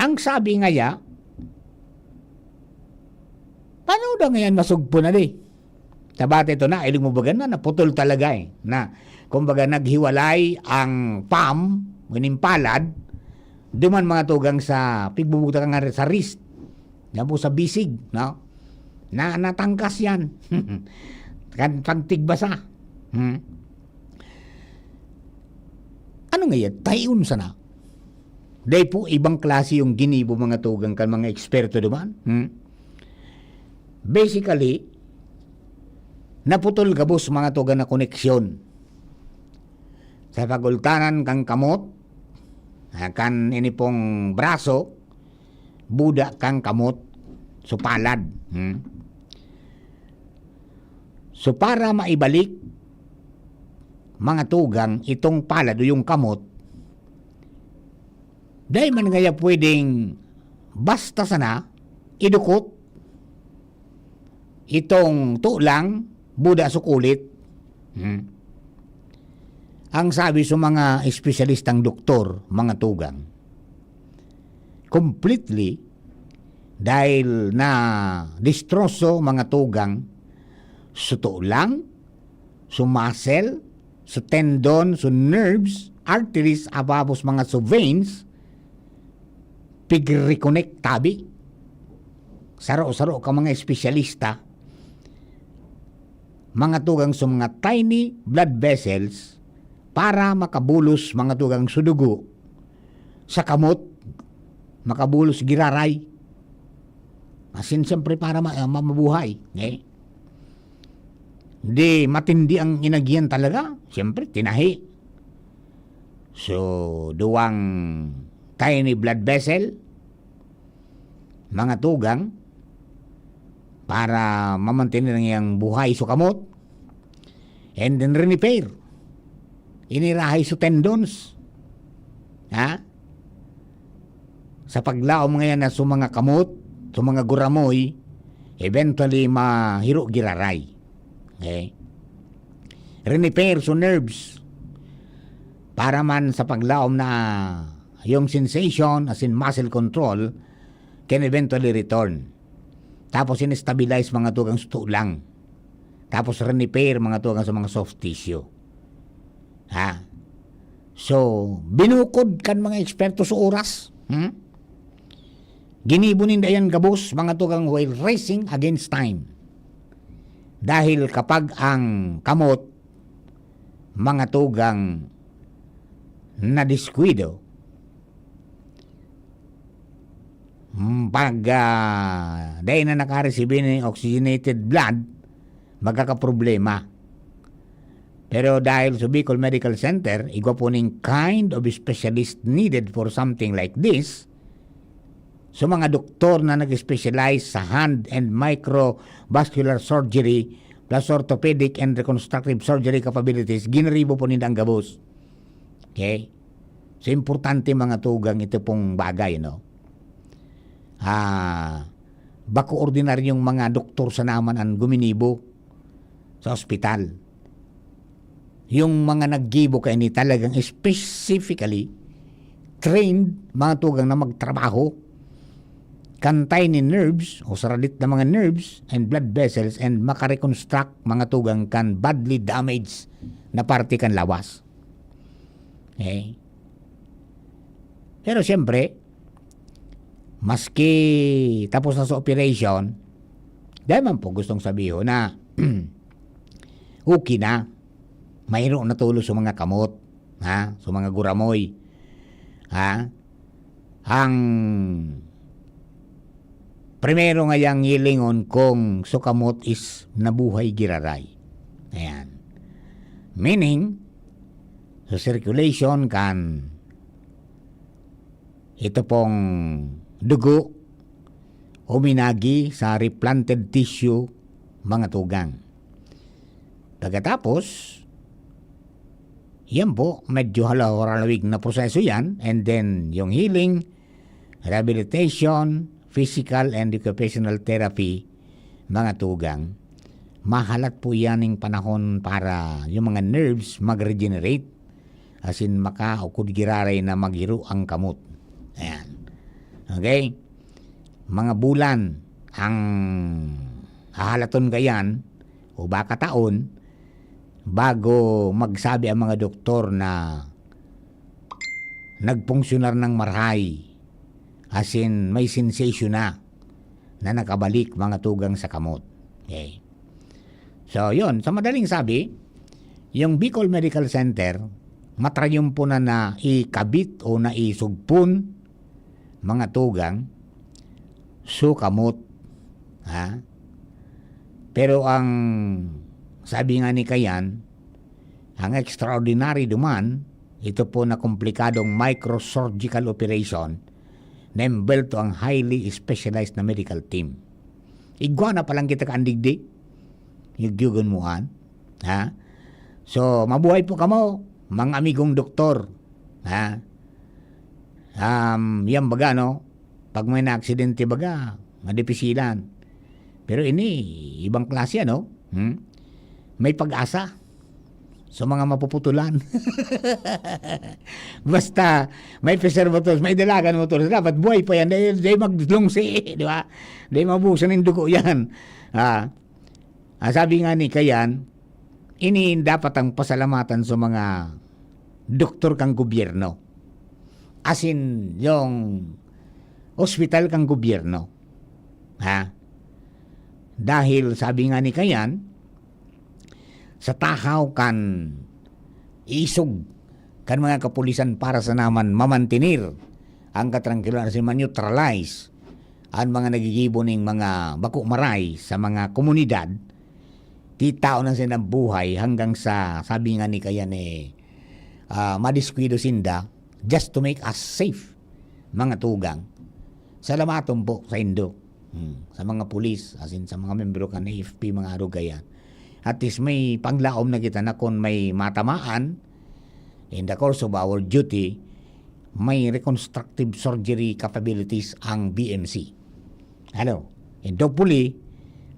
Ang sabi ngaya, paano daw ngayon masugpo na sa bata ito na, iling mo baga na, naputol talaga na kumbaga naghiwalay ang palm, manimpalad, duman mga tugang sa pigbubuta nga sa wrist, yan po sa bisig, no? Na natangkas yan. Kan pagtigbasa. Ano nga yan? Tayon sana. Dahil po ibang klase yung ginibo mga tugang kan mga eksperto duman. Basically, naputol gabos mga tugang na koneksyon sa pagultanan kang kamot, kan ini pong braso, buda kang kamot, supalad. So para maibalik mga tugang itong palad o yung kamot, dahil man ngaya pwedeng basta sana idukot itong tulang buda sukulit. Ang sabi sa mga espesyalistang doktor, mga tugang, completely dahil na distroso mga tugang sa tulang, sa muscle, sa tendon, sa nerves, arteries, ababos mga sa veins, pig-reconnect tabi. Saro-saro ka mga espesyalista, mga tugang sa mga tiny blood vessels para makabulos mga tugang sa dugo, sa kamot, makabulos giraray. Asin siyempre para mabuhay. Di matindi ang inagyan talaga. Siyempre, tinahi. So, duwang tiny blood vessel, mga tugang, para mamantin ng iyang buhay sa kamot, and then repair. inirahay sa tendons. Ha? Sa paglaom ngayon na sa mga kamot, sa mga guramoy, eventually mahiro giraray. Okay? Repair sa nerves para man sa paglaom na yung sensation as in muscle control can eventually return. Tapos in-stabilize mga tugang lang. Tapos repair mga tugang sa mga soft tissue. Ha? So, binukod kan mga eksperto sa oras. Ginibunin dayan gabos mga tugang while racing against time. Dahil kapag ang kamot mga tugang na diskwido, pag dahil na nakareceive ng oxygenated blood, magkakaproblema. Pero dahil sa Bicol Medical Center, igwa po ning kind of specialist needed for something like this, so mga doktor na nag-specialize sa hand and microvascular surgery plus orthopedic and reconstructive surgery capabilities, ginaribo po nila ang gabos. Okay? So, importante mga tugang ito pong bagay, no? Bako ordinaryong mga doktor sa naman ang guminibo sa ospital. Yung mga naggibo kay ni talagang specifically trained mga tugang na magtrabaho kantay ni nerves o saradit na mga nerves and blood vessels and makareconstruct mga tugang kan badly damaged na parte kan lawas. Okay? Pero siyempre, maski tapos na sa operation, dahil man po gustong sabihin na okay na, mayroon na tulo sa mga kamot, ha? Sa mga guramoy. Ha? Ang primero nga yang hilingon kung sukamot is nabuhay giraray. Ayan. Meaning, sa circulation kan ito pong dugo huminagi sa replanted tissue mga tugang. Pagkatapos, yan po, medyo halawig na proseso yan, and then yung healing, rehabilitation, physical and occupational therapy, mga tugang, mahalat po yan ng panahon para yung mga nerves mag-regenerate, as in makaukod giraray na maghiro ang kamot. Ayan. Okay? Mga bulan ang hahalaton kayan o baka taon bago magsabi ang mga doktor na nagpungsyunar ng marhay, as in may sensation na nakabalik mga tugang sa kamot. Okay. So yun, sa madaling sabi, yung Bicol Medical Center matrayom po na ikabit o na isugpon mga tugang so kamot. Ha? Pero ang sabi nga ni Kayan, ang extraordinary duman, ito po na komplikadong microsurgical operation na embelto ang highly specialized na medical team. Igwa na palang kita kaandigdi, yugyugon moan. Ha? So, mabuhay po kamo, mga amigong doktor. Ha? Yan baga, no? Pag may na-aksidente baga, madipisilan. Pero ini, ibang klase, ano? May pag-asa sa mga mapuputulan. Basta may preservatives, may dalagan mo to. Dapat buhay pa yan. Dahil maglungsi, di ba? Dahil mabusan ng dugo yan. Sabi nga ni Kayan, ini dapat ang pasalamatan sa mga doktor kang gobyerno. As in, yung hospital kang gobyerno. Ha? Dahil sabi nga ni Kayan, sa tahaw kan isog kan mga kapulisan para sa naman mamantinir ang katrangkilan sa neutralize ang mga nagigibo ng mga bako maray sa mga komunidad, di tao na sila buhay hanggang sa sabi nga ni Kayan madiskwido sinda just to make us safe mga tugang. Salamaton po sa Indo, sa mga pulis, as in sa mga membro kan AFP, mga arugayan. At least may panglaom na kita na kung may matamaan in the course of our duty, may reconstructive surgery capabilities ang BMC. Ano? And hopefully,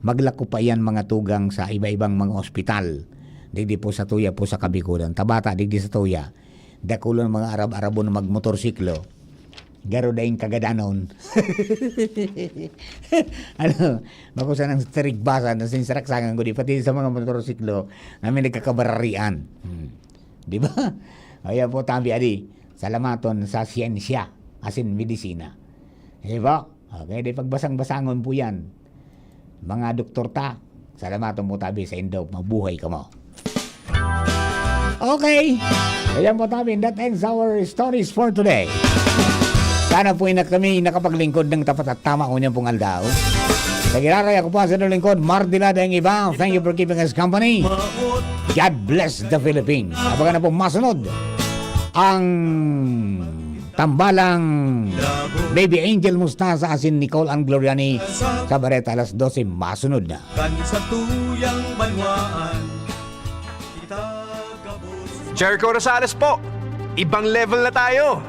maglako pa yan mga tugang sa iba-ibang mga ospital. Digdi po sa tuya po sa Kabikulan. Tabata, digdi sa tuya. Dakulon mga Arab-Arabo na magmotorsiklo. Garo daing kagadanon. Ano? Makusa ng sterigbasan na sinsaraksangan ko di pati sa mga motorsiklo namin nagkakabararian. Di ba? Kaya po tabi adi, salamaton sa siyensya asin medisina. Di ba? Okay, di pagbasang-basangon po yan. Mga doktor ta, salamaton po tabi sa Indo, mabuhay ka mo. Okay, ayan po tabi, that ends our stories for today. Sana po kami nakapaglingkod ng tapat at tama ko niyang pong aldaw. Nagiraray ako po sa lingkod, Mardila ang iba. Thank you for keeping us company. God bless the Philippines. Abangan na po masunod ang tambalang Baby Angel Mustasa asin Nicole Ann Gloriani sa Bareta alas 12 masunod na. Sa tuyang banwaan, Jericho Rosales po, ibang level na tayo.